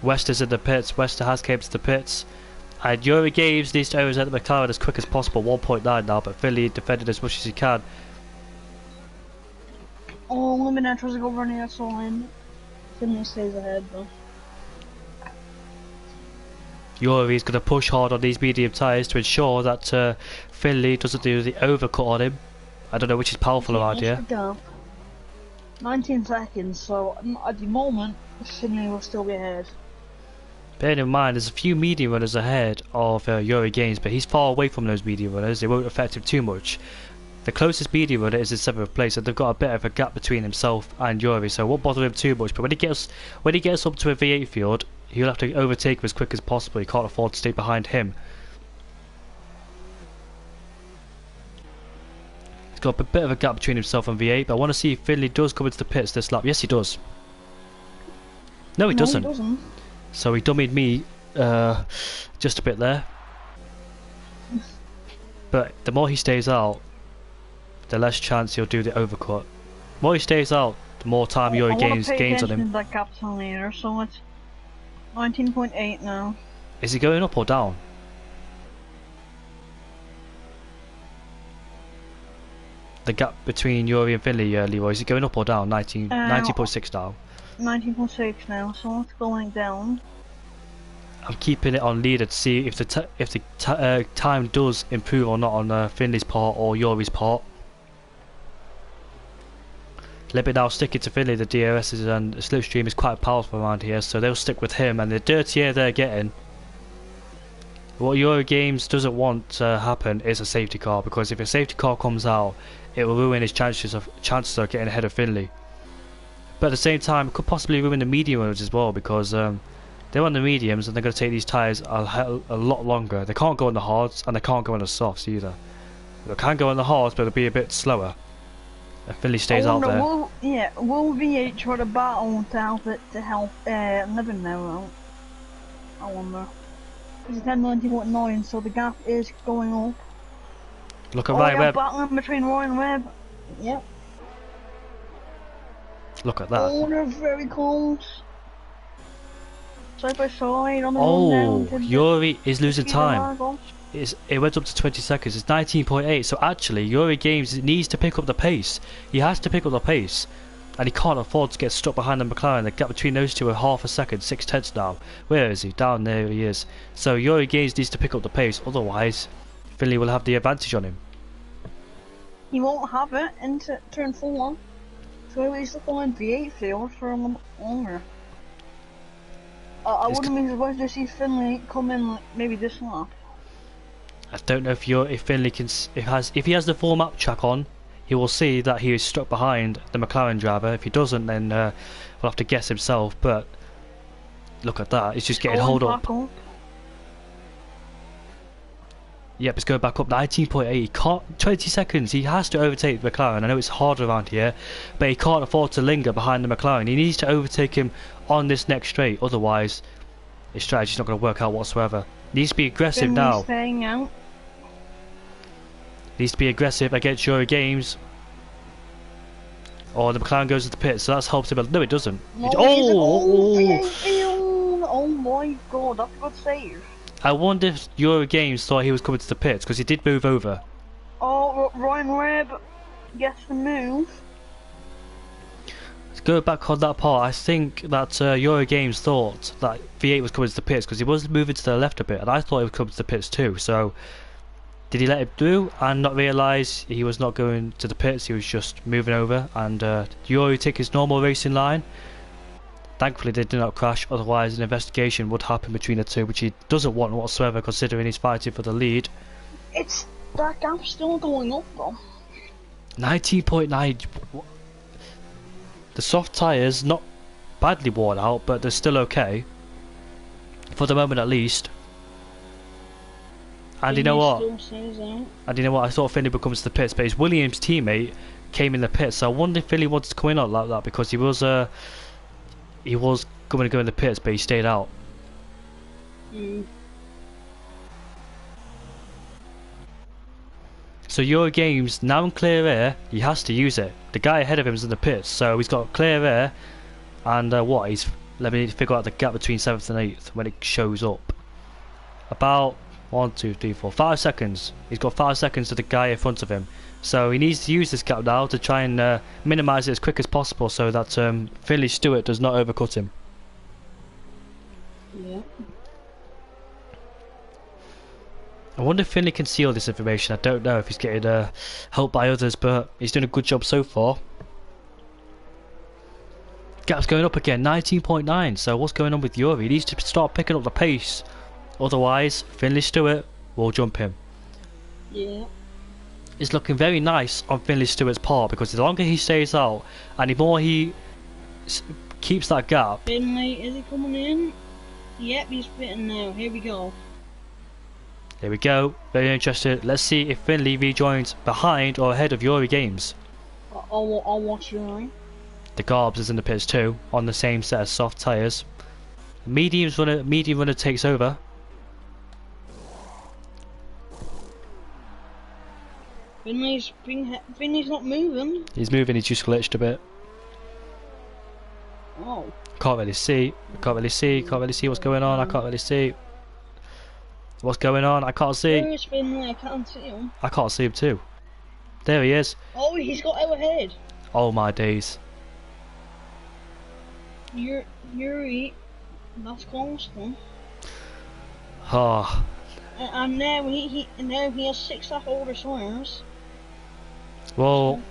Wester's in the pits. Wester has came to the pits. And Yuri Games needs to overtake the McLaren as quick as possible, 1.9 now, but Finley defended as much as he can. Oh, Luminar tries to go running that line. Finley stays ahead though. Yuri's going to push hard on these medium tyres to ensure that Finley doesn't do the overcut on him. I don't know which is powerful around here. 19 seconds, so at the moment, Finley will still be ahead. Bearing in mind, there's a few medium runners ahead of Yuri Games, but he's far away from those medium runners. They won't affect him too much. The closest medium runner is in 7th place, and they've got a bit of a gap between himself and Yuri, so it won't bother him too much. But when he gets up to a V8 field, he'll have to overtake him as quick as possible. He can't afford to stay behind him. He's got a bit of a gap between himself and V8, but I want to see if Finley does come into the pits this lap. Yes, he does. No, he doesn't. He doesn't. So he dummied me just a bit there. But the more he stays out, the less chance he'll do the overcut. The more he stays out, the more time Yuri gains on him. That gap's on later, so it's 19.8 now. Is he going up or down? The gap between Yuri and Finley, Leroy, is he going up or down? 19.6 now. 19.6 now, so it's going down. I'm keeping it on leader to see if the time does improve or not on Finley's part or Yuri's part. Libby now sticking to Finley. The DRS and the slipstream is quite powerful around here, so they'll stick with him. And the dirty air they're getting, what Euro Games doesn't want to happen is a safety car, because if a safety car comes out, it will ruin his chances of getting ahead of Finley. But at the same time, it could possibly ruin the medium roads as well, because they're on the mediums and they're going to take these tyres a lot longer. They can't go on the hards and they can't go on the softs either. They can go on the hards, but it'll be a bit slower. And Finley stays out there. Will V8 try to battle to help Living there out? I wonder. It's 10.90.9, so the gap is going up. Look at Ryan Webb. Battling between Ryan Webb. Yep. Look at that. Oh, they're very close. Side by side on the run down. Yuri is losing time. It went up to 20 seconds. It's 19.8. So actually, Yuri Games needs to pick up the pace. He has to pick up the pace, and he can't afford to get stuck behind the McLaren. The gap between those two are half a second, 6/10 now. Where is he? Down there he is. So Yuri Games needs to pick up the pace. Otherwise, Finley will have the advantage on him. He won't have it into turn 4. So he's still in V8 field for a lot longer. I wouldn't be surprised to see Finley come in maybe this lap. I don't know if Finley can, if he has the full map track on, he will see that he is stuck behind the McLaren driver. If he doesn't, then we'll have to guess himself. But look at that, he's just getting hold up. Yep, it's going back up 19.8. He can't, 20 seconds. He has to overtake the McLaren. I know it's hard around here, but he can't afford to linger behind the McLaren. He needs to overtake him on this next straight. Otherwise, his strategy's not going to work out whatsoever. Needs to be aggressive now. Staying out. Needs to be aggressive against Euro Games, or the McLaren goes to the pit. So that's helped him. No, it doesn't. Oh my god, that's a good save. I wonder if Euro Games thought he was coming to the pits, because he did move over. Oh, Ryan Webb gets the move. To go back on that part, I think that Euro Games thought that V8 was coming to the pits, because he was moving to the left a bit, and I thought he was coming to the pits too. So did he let him through and not realise he was not going to the pits? He was just moving over, and Euro took his normal racing line. Thankfully they did not crash, otherwise an investigation would happen between the two, which he doesn't want whatsoever, considering he's fighting for the lead. That gap's still going up though. 19.9. The soft tyres not badly worn out, but they're still okay for the moment at least. And you know what? I thought Finley would come to the pits, but his Williams teammate came in the pits. So I wonder if Finley wanted to come in like that, because he was going to go in the pits, but he stayed out. So Euro Games now in clear air. He has to use it. The guy ahead of him is in the pits, so he's got clear air. And let me figure out the gap between 7th and 8th when it shows up. about 1, 2, 3, 4, 5 seconds. He's got 5 seconds to the guy in front of him. So he needs to use this gap now to try and minimise it as quick as possible so that Finley Stewart does not overcut him. Yeah. I wonder if Finley can see all this information. I don't know if he's getting help by others, but he's doing a good job so far. Gap's going up again, 19.9. So what's going on with Yuri? He needs to start picking up the pace. Otherwise, Finley Stewart will jump him. Yeah. It's looking very nice on Finley Stewart's part because the longer he stays out and the more he keeps that gap. Finley, is he coming in? Yep, he's fitting now. Here we go. There we go. Very interested. Let's see if Finley rejoins behind or ahead of Yuri Games. I'll watch your line. The Garbs is in the pits too, on the same set of soft tyres. Medium runner takes over. Finley's not moving. He's moving, he's just glitched a bit. Oh. Can't really see what's going on. I can't really see. What's going on? I can't see. Where is Finley? I can't see him. I can't see him too. There he is. Oh, he's got out ahead. Oh my days. Yuri, that's close then. Ah. And now he has 6 lap older tyres. Well,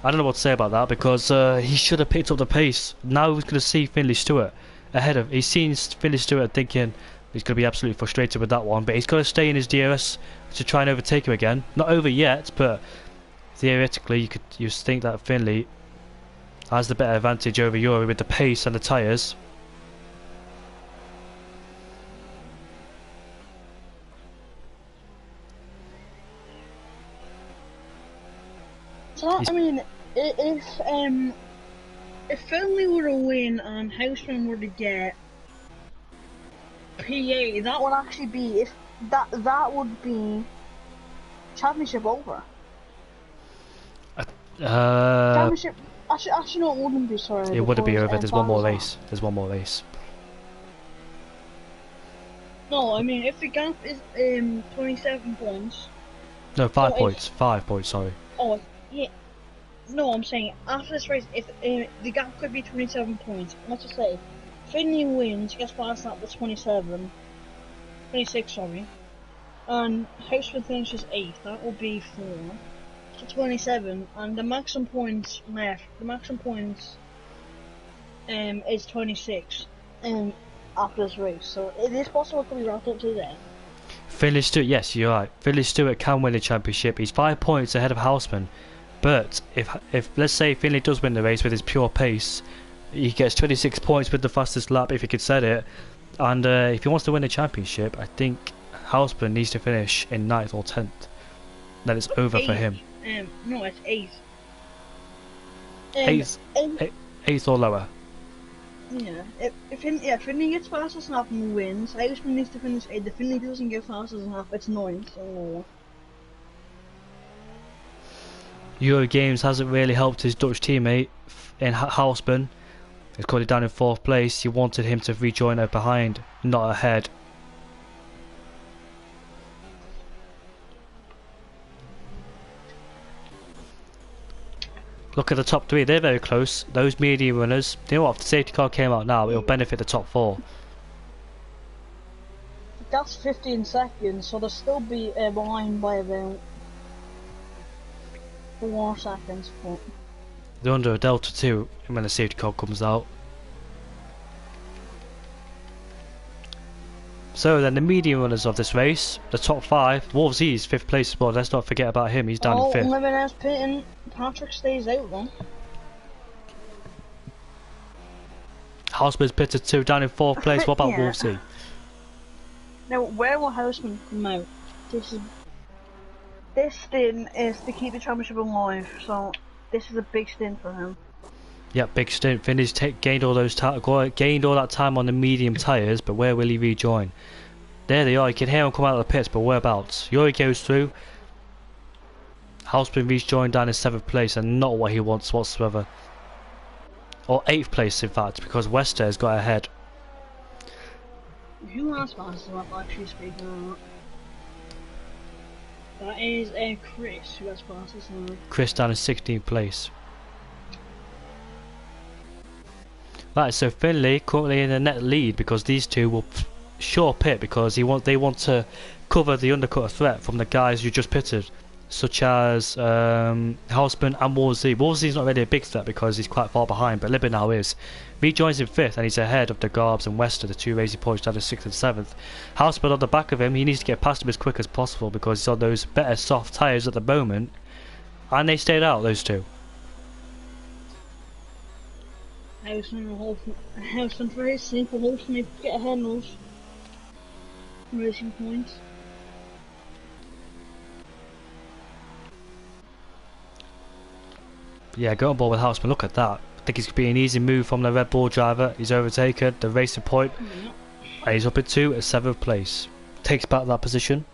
I don't know what to say about that because he should have picked up the pace. Now he's going to see Finley Stewart ahead of. He's seen Finley Stewart thinking he's going to be absolutely frustrated with that one, but he's got to stay in his DRS to try and overtake him again. Not over yet, but theoretically you could think that Finley has the better advantage over Yuri with the pace and the tyres. So I mean, if Finley were to win and Houseman were to get PA, that would actually be that would be championship over. Championship. Actually, no, it wouldn't be. Sorry, it wouldn't be over. There's one more race. There's one more race. No, I mean if the gap is 27 points. No, 5 points. 5 points. Sorry. Oh. Yeah, no, I'm saying after this race, if the gap could be 27 points, let's just say Finley wins, gets past that to 26, sorry, and Houseman finishes 8th, that will be 4 to 27, and the maximum points left, is 26 after this race, so it is possible it could be wrapped up to there. Finley Stewart, yes, you're right. Finley Stewart can win the championship. He's 5 points ahead of Houseman. But if let's say Finley does win the race with his pure pace, he gets 26 points with the fastest lap if he could set it. And if he wants to win the championship, I think Houseman needs to finish in 9th or 10th. Then it's over for him. No, it's 8th. 8th or lower. Yeah, if Finley gets fastest lap and wins, Houseman needs to finish 8th. If Finley doesn't get fastest lap, it's 9th or lower. Euro Games hasn't really helped his Dutch teammate in Houseman. He's got it down in 4th place. He wanted him to rejoin her behind, not ahead. Look at the top 3, they're very close. Those medium runners, you know what, if the safety car came out now, it'll benefit the top 4. That's 15 seconds, so they'll still be behind by about 4 seconds. But they're under a delta 2 when the safety car comes out. So then the medium runners of this race, the top 5, Wolves is 5th place as well, let's not forget about him, he's down in 5th. Lemonade pitting, Patrick stays out then. Houseman's pitted 2, down in 4th place, what about Yeah. Wolves? Now, where will Houseman come out? This stint is to keep the championship alive, so this is a big stint for him. Yeah, big stint. Finney's gained all that time on the medium tyres, but where will he rejoin? There they are. You can hear him come out of the pits, but whereabouts? Yuri goes through. Houseman rejoined down in 7th place, and not what he wants whatsoever. Or 8th place, in fact, because Wester has got ahead. Who has fastest lap actually speaking of that? That is Chris who has fastest lap. Chris down in 16th place. Right, so Finley currently in the net lead because these two will sure pit because they want to cover the undercut threat from the guys you just pitted, such as Houseman and Wolsey. Wolsey's not really a big threat because he's quite far behind, but Libernau is. He joins in 5th and he's ahead of the Garbs and Wester, the two racing points down to 6th and 7th. Houseman on the back of him, he needs to get past him as quick as possible because he's on those better soft tyres at the moment, and they stayed out, those two. Houseman very simple, hopefully get ahead of those racing points. Yeah, go on board with Houseman, look at that. I think it's going to be an easy move from the Red Bull driver. He's overtaken the racing point, and he's up into 7th place. Takes back that position.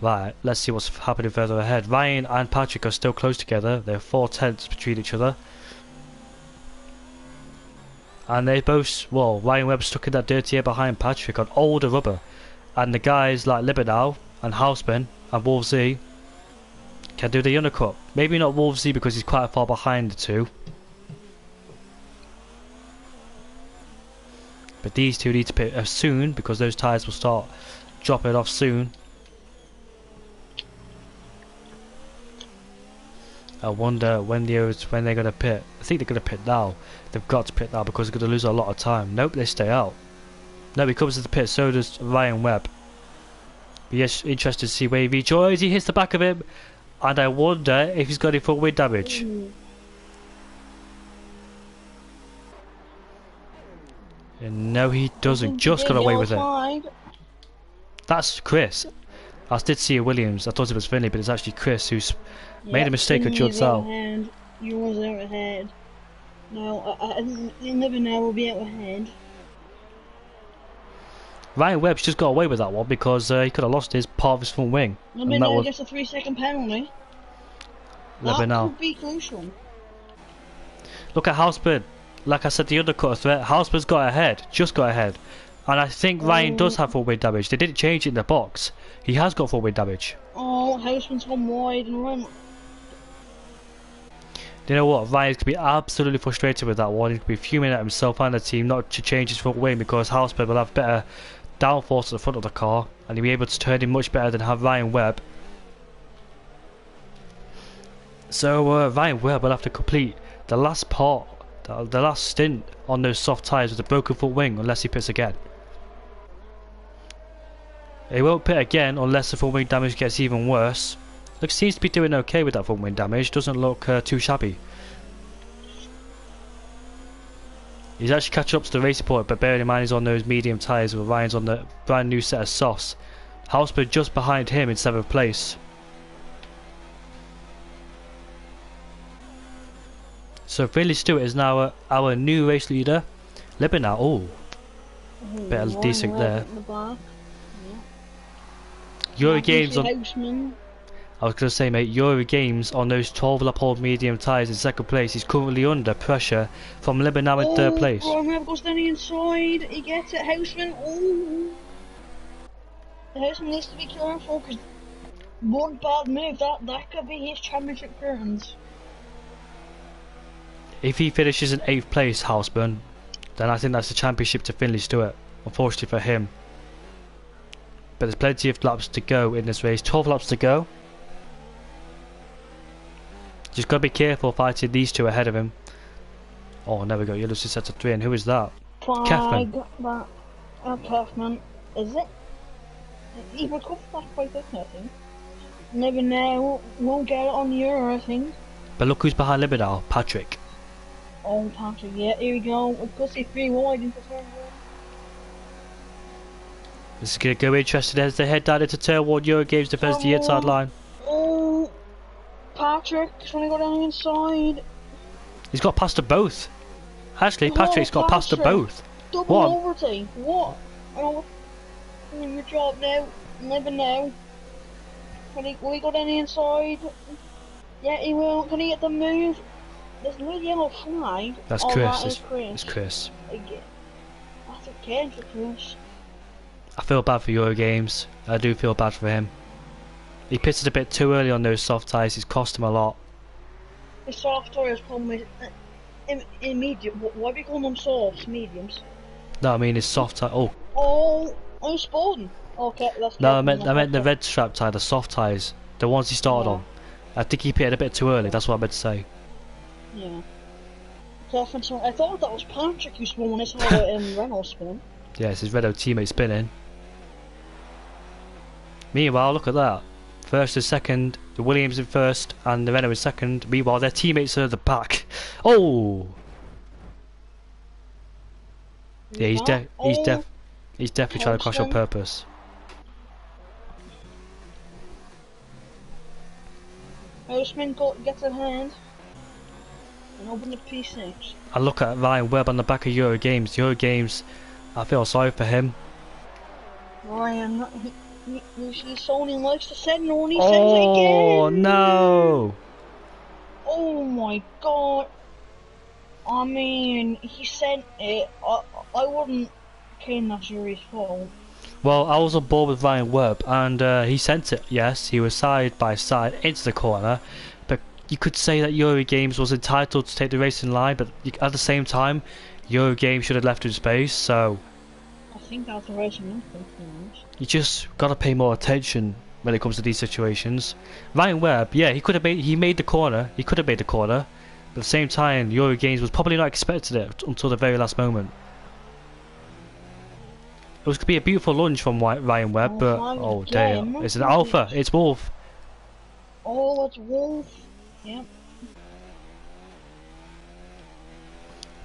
Right, let's see what's happening further ahead. Ryan and Patrick are still close together. They're 4 tenths between each other. And they both, well, Ryan Webb stuck in that dirty air behind Patrick on older rubber. And the guys like Libernau and Houseman and Wolsey can do the undercut. Maybe not Wolsey because he's quite far behind the two. But these two need to pit soon because those tyres will start dropping off soon. I wonder when they're going to pit. I think they're going to pit now. They've got to pit now because they're going to lose a lot of time. Nope, they stay out. No, he comes to the pit, so does Ryan Webb. But yes, interested to see where he rejoins. He hits the back of him, and I wonder if he's got any full wind damage. And no, he doesn't. Just got away with it. That's Chris. I did see a Williams. I thought it was Finley, but it's actually Chris who's made a mistake at Judd's out. Yours out ahead. No, you'll never know. We'll be out ahead. Ryan Webb's just got away with that one because he could have lost his part of his front wing. I mean, that gets a 3-second penalty. That could be crucial. Look at Houseman. Like I said, the undercut threat. Houseman's got ahead, just got ahead. And I think Ryan does have full wind damage. They didn't change it in the box. He has got full wind damage. Oh, Houseman's gone wide and run. You know what? Ryan's going to be absolutely frustrated with that one. He's going to be fuming at himself and the team not to change his front wing because Houseman will have better downforce at the front of the car and he'll be able to turn him much better than have Ryan Webb. So Ryan Webb will have to complete the last part, the last stint on those soft tyres with a broken front wing unless he pits again. He won't pit again unless the front wing damage gets even worse. Look, seems to be doing okay with that front wing damage. Doesn't look too shabby. He's actually catching up to the racing point, but bearing in mind he's on those medium tyres while Ryan's on the brand new set of softs. Houseman just behind him in 7th place. So Finley Stewart is now our new race leader. Libernau, oh, bit of decent there. Eurogames on. I was going to say, mate, Eurogames on those 12 lap old medium tyres in 2nd place. He's currently under pressure from Libernau in 3rd place. Oh, Ryan goes down the inside. He gets it. Houseman. Oh, the Houseman needs to be careful because one bad move that could be his championship curtains. If he finishes in 8th place, Houseman, then I think that's the championship to Finley Stewart. Unfortunately for him. But there's plenty of laps to go in this race. 12 laps to go. Just got to be careful fighting these two ahead of him. Oh, there we go. Yellow set to 3. And who is that? Kaufman. Kaufman. Is it? He recovered that quite quickly, I think. Never know. Won't get it on the Euro, I think. But look who's behind Libernau. Patrick. Oh, Patrick. Yeah, here we go. Of course, he's 3 wide into turn 1. This is going to go interesting as they head down into turn 1. Eurogames defends the inside line. Oh, Patrick's trying to go down the inside. He's got past them both. Actually, Patrick's got past them both. Double overtake. What? Oh, good job now. Never know. Will he go down the inside? Yeah, he will. Can he get the move? There's no yellow flag. That's Chris. That is Chris. It's Chris. That's okay for Chris. I feel bad for Eurogames. I do feel bad for him. He pitted a bit too early on those soft tyres. It's cost him a lot. The soft tyres come with in medium. Why are we calling them softs? Mediums. No, I mean his soft tyre. Oh. Oh, I'm sporting. Okay, that's. No, I meant the red strap tyre, the soft tyres, the ones he started on. I think he pitted a bit too early. That's what I meant to say. Yeah. I thought that was Patrick who spun when I saw the Renault spin. Yeah, it's his Renault teammate spinning. Meanwhile, look at that. First and second, the Williams in first and the Renault in second. Meanwhile, their teammates are at the back. Oh! Yeah, he's definitely trying to crash on purpose. Houseman gets a hand and open the P6. I look at Ryan Webb on the back of Eurogames. Eurogames, I feel sorry for him. Ryan, he only likes to send and he sends it again. Oh no! Oh my god! I mean, he sent it. I wouldn't claim that's Yuri's fault. Well, I was on board with Ryan Webb, and he sent it. Yes, he was side by side into the corner, but you could say that Eurogames was entitled to take the racing line, but at the same time, Eurogames should have left him space. So I think that's the racing instinct. You just gotta pay more attention when it comes to these situations. Ryan Webb, yeah, he made the corner. He could have made the corner, but at the same time, Eurogames was probably not expecting it until the very last moment. It was going to be a beautiful lunge from Ryan Webb, but oh damn, it's an Alpha, it's Wolf. Oh, it's Wolf. Yep.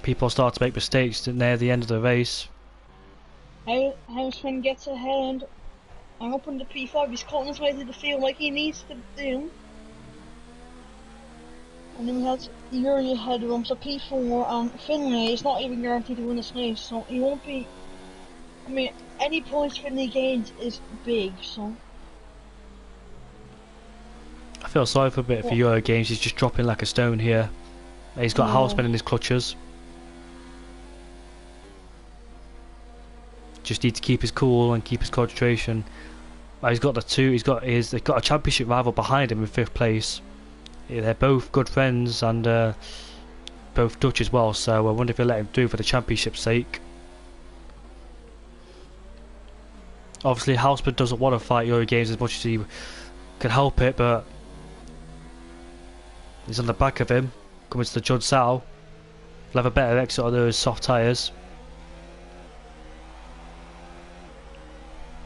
People start to make mistakes near the end of the race. Houseman gets ahead. I'm up in the P5. He's cutting his way through the field like he needs to do. And then we had Yuri ahead of him, so P4 and Finlay is not even guaranteed to win this race, so he won't be. I mean, any points Finlay gains is big, so. I feel sorry for a bit for Eurogames. He's just dropping like a stone here. He's got Houseman in his clutches. Just need to keep his cool and keep his concentration. He's got the two. They've got a championship rival behind him in 5th place. Yeah, they're both good friends and both Dutch as well. So I wonder if he'll let him do for the championship's sake. Obviously, Houseman doesn't want to fight Eurogames as much as he can help it, but he's on the back of him, coming to the Judd Sal. He'll have a better exit on those soft tyres.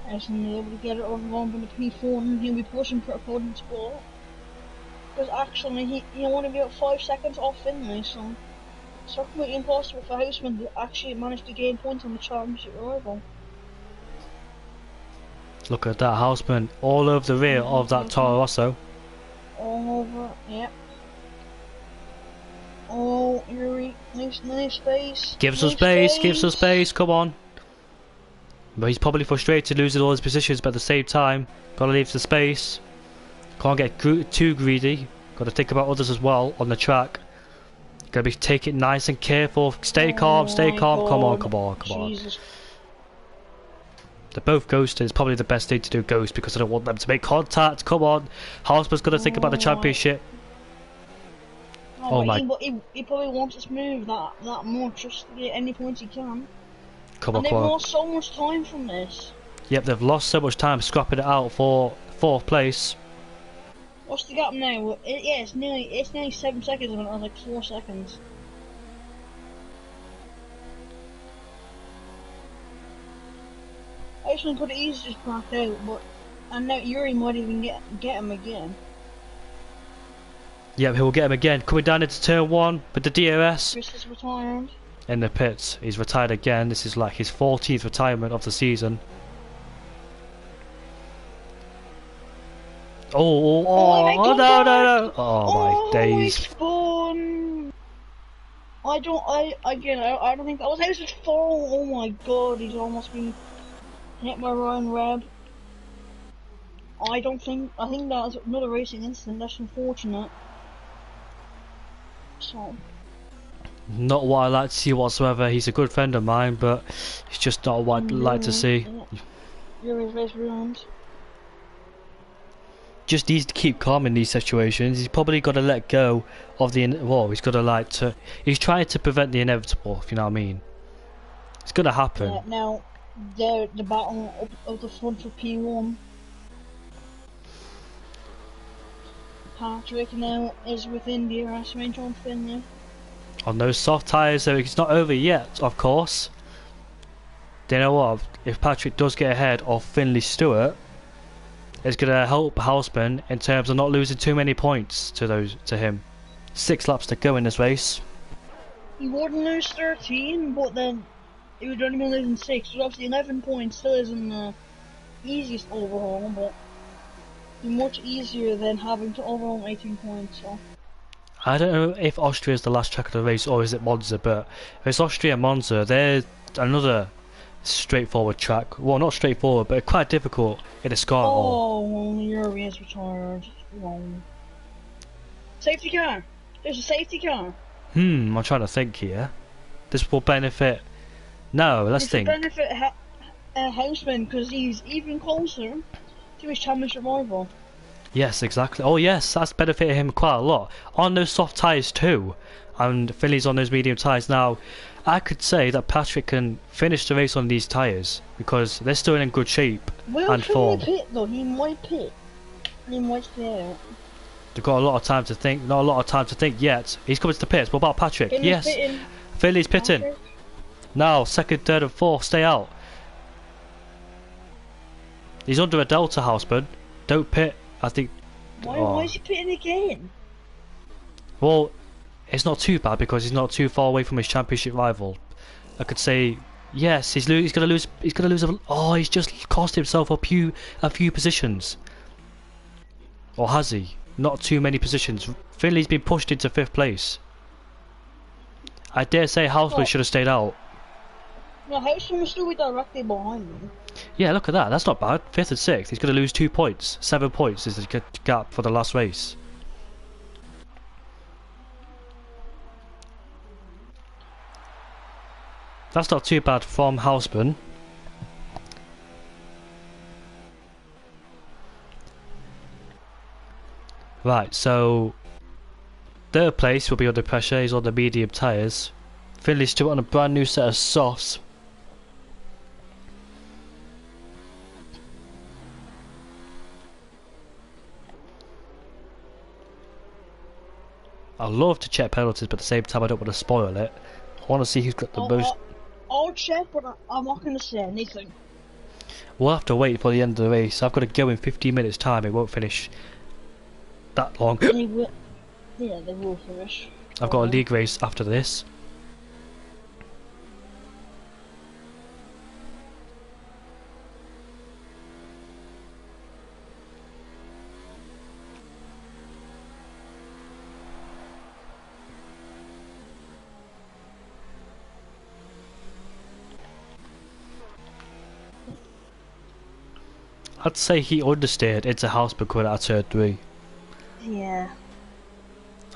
Hasn't been able to get it over one from the P4 and he'll be pushing for a podium spot. Because actually, he only be about 5 seconds off Finlay, so it's not completely impossible for Houseman to actually manage to gain points on the championship rival. Look at that, Houseman all over the rear of that Toro Rosso. All over, yep. Oh, Yuri, nice space. Give some space, come on. But he's probably frustrated losing all his positions, but at the same time, gotta leave some space. Can't get too greedy. Gotta think about others as well on the track. Gotta be take it nice and careful. Stay calm. Come on. They're both ghosted. It's probably the best thing to do, ghost, because I don't want them to make contact. Come on. Houseman's got to think about the championship. Oh my. He probably wants us to move that much just to get any points he can. Come on, they've lost so much time from this. Yep, they've lost so much time scrapping it out for 4th place. What's the gap now? Yeah, it's nearly 7 seconds when it was like 4 seconds. Iceland could have easily just backed out, but and now Yuri might even get him again. Yep, he'll get him again. Coming down into turn 1 with the DRS. Chris is retired. In the pits, he's retired again. This is like his 14th retirement of the season. No! Oh my days! Fun. I don't think that was Houseman's fault. Oh my god, he's almost been hit by Ryan Webb. I think that was another racing incident. That's unfortunate. So. Not what I like to see whatsoever. He's a good friend of mine, but it's just not what I'd like to see. You're his race ruined. Just needs to keep calm in these situations. He's probably got to let go of the he's got to he's trying to prevent the inevitable, if you know what I mean. It's gonna happen. Yeah, now the battle up the front for P1. Patrick now is within the arrest range on Finley. On those soft tyres, so it's not over yet, of course. Do you know what? If Patrick does get ahead of Finley Stewart, it's going to help Houseman in terms of not losing too many points to him. 6 laps to go in this race. He wouldn't lose 13, but then he would only be losing 6. So obviously 11 points still isn't the easiest overhaul, but much easier than having to overhaul 18 points. So. I don't know if Austria is the last track of the race or is it Monza, but if it's Austria and Monza, they're another straightforward track. Well, not straightforward, but quite difficult in a Scar. Oh, Yuri is retired. Wrong. Safety car! There's a safety car! I'm trying to think here. This will benefit... No, let's think. This will benefit Houseman because he's even closer to his championship rival. Yes, exactly. Oh yes, that's benefited him quite a lot. On those soft tyres too. And Finley's on those medium tyres now. I could say that Patrick can finish the race on these tyres because they're still in good shape and form. Pit though, he might pit. He might stay out. They've got a lot of time to think, not a lot of time to think yet. He's coming to the pits. What about Patrick? Finley's yes. pitting. Finley's pitting. Patrick. Now, second, third and fourth, stay out. He's under a Delta, Houseman. Don't pit, I think. Why is he pitting again? Well, it's not too bad because he's not too far away from his championship rival. I could say, yes, he's going to lose. He's going to lose. He's just cost himself a few positions. Or has he? Not too many positions. Finley's been pushed into 5th place. I dare say Houseman should have stayed out. No, Houseman will still be directly behind him. Yeah, look at that. That's not bad. 5th and 6th. He's going to lose 2 points. 7 points is the gap for the last race. That's not too bad from Houseman. Right, so 3rd place will be under pressure. He's on the medium tyres. Finley Stewart on a brand new set of softs. I love to check penalties, but at the same time I don't want to spoil it. I want to see who's got the most... I'll check, but I'm not going to say anything. We'll have to wait for the end of the race. I've got to go in 15 minutes time. It won't finish that long. Yeah, they will finish. I've got a league race after this. I'd say he understeered into Houseman coming out of turn 3. Yeah.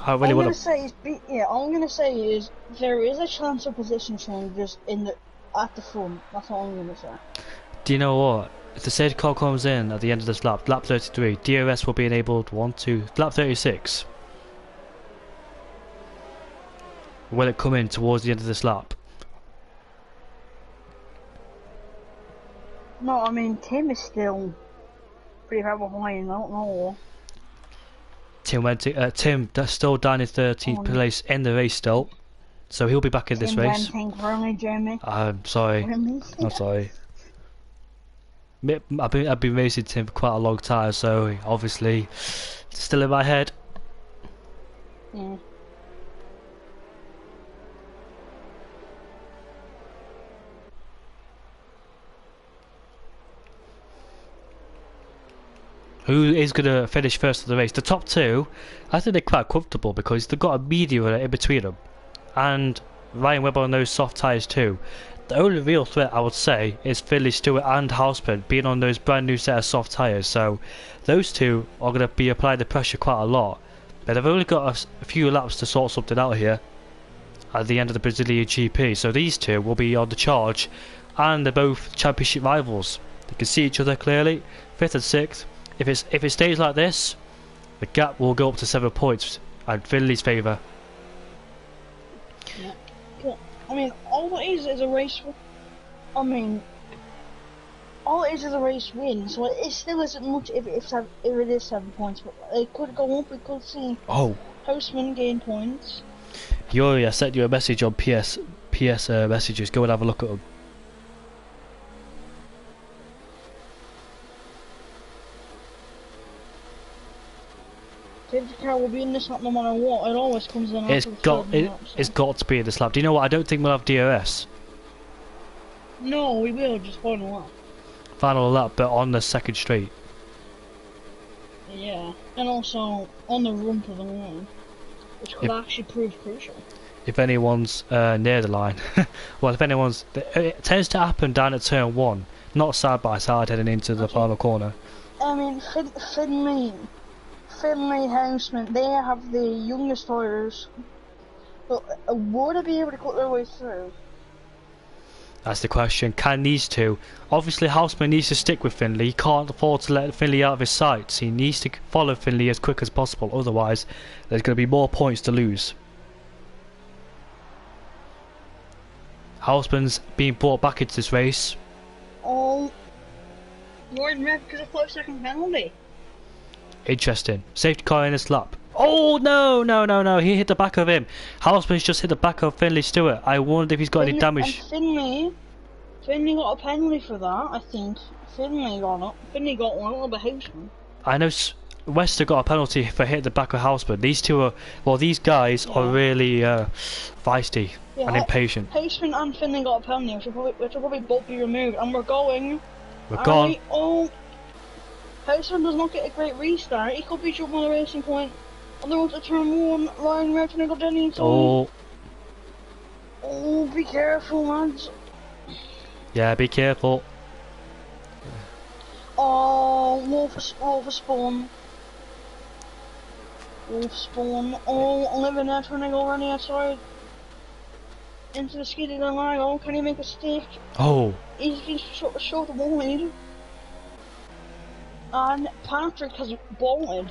I really want to. All I'm gonna say is there is a chance of position changes at the front. That's all I'm gonna say. Do you know what? If the safety car comes in at the end of this lap 33, DRS will be enabled. Lap 36. Will it come in towards the end of this lap? No, I mean Tim is still pretty far behind. I don't know. Tim that's still down in 13th place in the race still, so he'll be back in this race. Jeremy. I'm sorry. I'm sorry. I've been racing Tim for quite a long time, so obviously still in my head. Yeah. Who is going to finish first of the race? The top 2, I think they're quite comfortable because they've got a medium in between them. And Ryan Webber on those soft tyres too. The only real threat I would say is Finley Stewart and Houseman being on those brand new set of soft tyres. So those two are going to be applying the pressure quite a lot. But they've only got a few laps to sort something out here at the end of the Brazilian GP. So these two will be on the charge, and they're both championship rivals. They can see each other clearly. 5th and 6th. If it stays like this, the gap will go up to 7 points in Finley's favour. Yeah. Well, I mean, all it is a race. I mean, all it is a race win, so it still isn't much if it is 7 points. But it could go up. We could see Houseman gain points. Yuri, I sent you a message on PS messages. Go and have a look at them. Safety car will be in this lap no matter what. It always comes in. It's got to be in this lap. Do you know what? I don't think we'll have DRS. No, we will just final lap. Final lap, but on the 2nd straight. Yeah, and also on the run to the line, which could actually prove crucial. If anyone's near the line, well, if anyone's, it tends to happen down at turn 1, not side by side heading into the final corner. I mean, Finley Houseman, they have the youngest tyres, but would they be able to cut their way through? That's the question. Can these two? Obviously, Houseman needs to stick with Finley. He can't afford to let Finley out of his sights. He needs to follow Finley as quick as possible. Otherwise, there's going to be more points to lose. Houseman's being brought back into this race. Oh, you're in red because of 5-second penalty. Interesting. Safety car in this lap. Oh no! He hit the back of him. Houseman's just hit the back of Finley Stewart. I wonder if he's got any damage. And Finley got a penalty for that. I think Finley got one over Houseman. I know Wester got a penalty for hitting the back of Houseman. These two are, well, these guys are really feisty and impatient. Houseman and Finley got a penalty, which will probably both be removed, and we're going. We're gone. Oh, Houseman does not get a great restart. He could be jumping on the racing point on the road to turn 1. Ryan Red to go down the inside. Oh, be careful, lads. Yeah, be careful. Oh, Wolf spawn. Oh, living there trying to go around the outside. Into the skidded and line. Oh, can he make a stick? Oh. He's short of wide. And Patrick has bolted.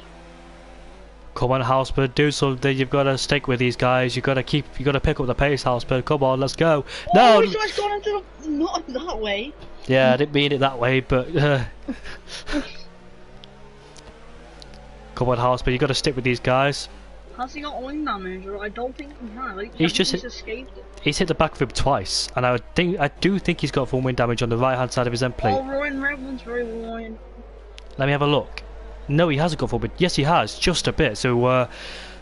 Come on, Houseman, do something. You've got to stick with these guys. You've got to pick up the pace, Houseman. Come on, let's go. No! He's just gone into the... Not that way. Yeah, I didn't mean it that way, but... Come on, Houseman, you've got to stick with these guys. Has he got wing damage? Or I don't think he has. He's escaped it. He's hit the back of him twice, and I do think he's got full wind damage on the right hand side of his end plate. Oh, Ryan Redmond's very wide. Let me have a look. No, he hasn't got full wind. Yes, he has, just a bit. So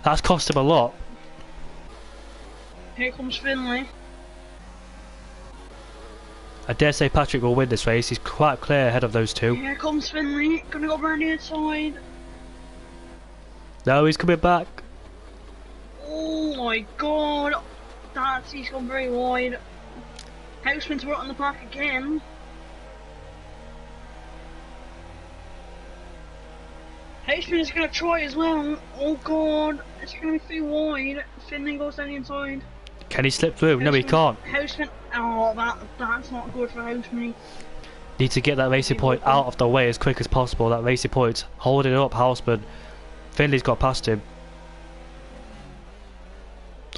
that's cost him a lot. Here comes Finley. I dare say Patrick will win this race. He's quite clear ahead of those two. Here comes Finley. Gonna go around the inside. No, he's coming back. Oh my god. He's gone very wide. Houseman's right on the back again. Houseman is going to try as well. Oh god, it's going to be too wide. Finley goes down the inside. Can he slip through? No, he can't. Houseman, oh that's not good for Houseman. Need to get that racing point out of the way as quick as possible. That racing point, holding it up, Houseman. Finley's got past him.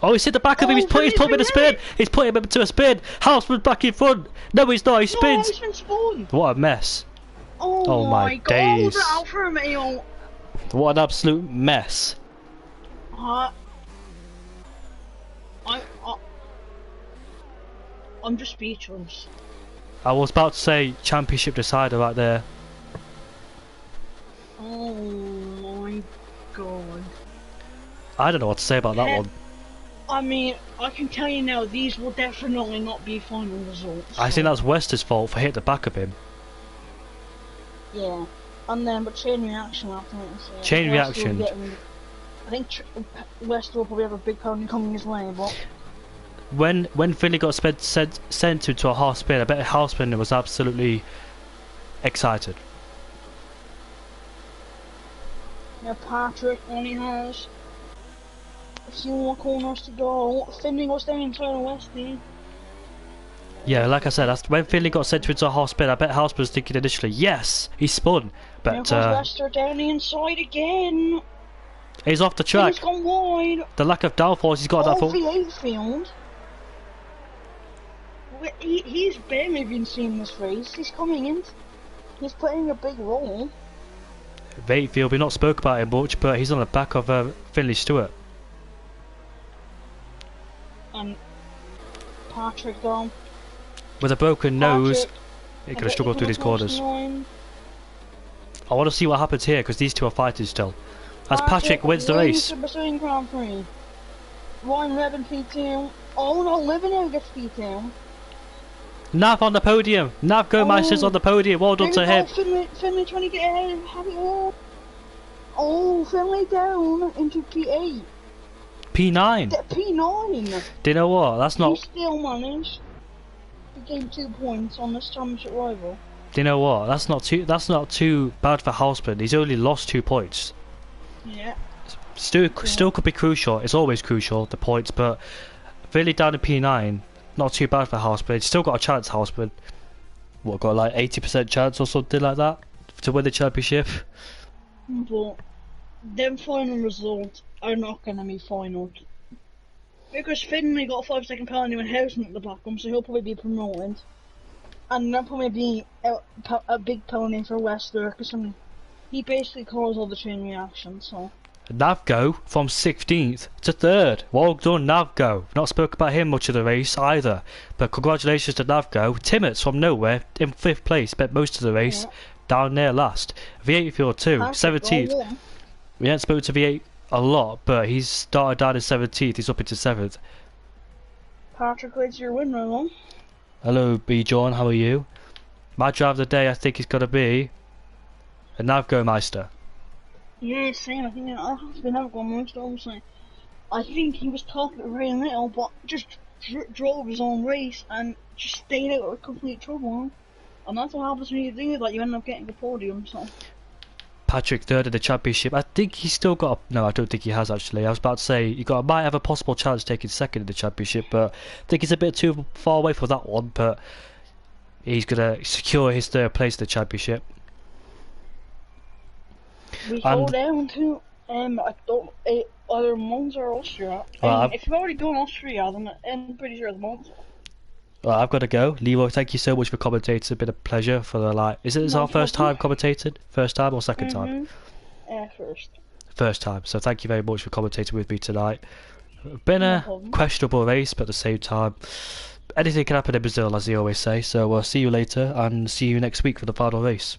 Oh, he's hit the back of him. He's put him in a spin. He's put him into a spin. Houseman's back in front. No, he's not. He spins. What a mess. Oh my days. Oh, what an absolute mess. I'm just speechless. I was about to say championship decider right there. Oh my god. I don't know what to say about that one. I mean, I can tell you now, these will definitely not be final results. I think that's Wester's fault for hitting the back of him. Yeah, and then but chain reaction after that. Chain reaction. I think Wester will probably have a big penalty coming his way, but when Finley got sent to a half spin, I bet half spin was absolutely excited. Yeah, Patrick only has a few more corners to go. Finley goes down inside of Westy. Yeah, like I said, that's when Finley got sent to into a half spin. I bet Halsman was thinking initially, yes, he spun, Here but goes Lester down the inside again. he's off the track. He's gone wide. The lack of downforce he's got at that Oh, point. V8 field. He's barely been seeing this race. He's coming in. He's playing a big role. Vatefield, we not spoke about him much, but he's on the back of Finley Stewart. And Patrick though. With a broken nose, Patrick, he could have struggled through these corners. I want to see what happens here because these two are fighting still. As Patrick wins the race. Sebastian Grand Prix. Ryan Levin P2. Oh no, Levin now gets P2. Nav on the podium. Nav Go-Meisters on the podium. Well done to him. Finley trying to get ahead. Have it all. Oh, Finley down into P8. P9. P9. Do you know what? That's not. He still managed to gain 2 points on this championship rival. Do you know what? That's not too. That's not too bad for Halsman. He's only lost 2 points. Yeah. Still could be crucial. It's always crucial, the points, but really down to P9, not too bad for Halsman. He's still got a chance, Halsman. What, got like 80% chance or something like that to win the championship? But them final results are not going to be final. Because Finley got a 5-second penalty when Housen at the back of him, so he'll probably be promoted. And there'll probably be a big penalty for Wester, because he basically caused all the chain reactions, so. Navgo from 16th to 3rd. Well done, Navgo. Not spoke about him much of the race either, but congratulations to Navgo. Timmets from nowhere in 5th place, spent most of the race down there last. V8 field too, 17th. We haven't spoken to V8 a lot, but he's started down in 17th. He's up into 7th. Patrick Wade's your winner, though. Hello, B. John. How are you? My drive of the day, I think, is going to be a Navgo Meister. Yeah, same. I think I have to be Navgo Meister, obviously. I think he was top at very little, but just drove his own race and just stayed out of complete trouble. And that's what happens when you do that. You end up getting the podium. So. Patrick 3rd in the championship. I think he's still got a, no, I don't think he has actually. I was about to say might have a possible chance taking 2nd in the championship, but I think he's a bit too far away for that one. But he's gonna secure his 3rd place in the championship. We go down to I don't either Monza or Austria. If you've already done Austria, then I'm pretty sure it's Monza. Well, I've got to go. Leroy, thank you so much for commentating. It's been a pleasure for the Is it our first time commentating? First time or second time? First. First time. So thank you very much for commentating with me tonight. Been a questionable race, but at the same time, anything can happen in Brazil, as they always say. So we'll see you later and see you next week for the final race.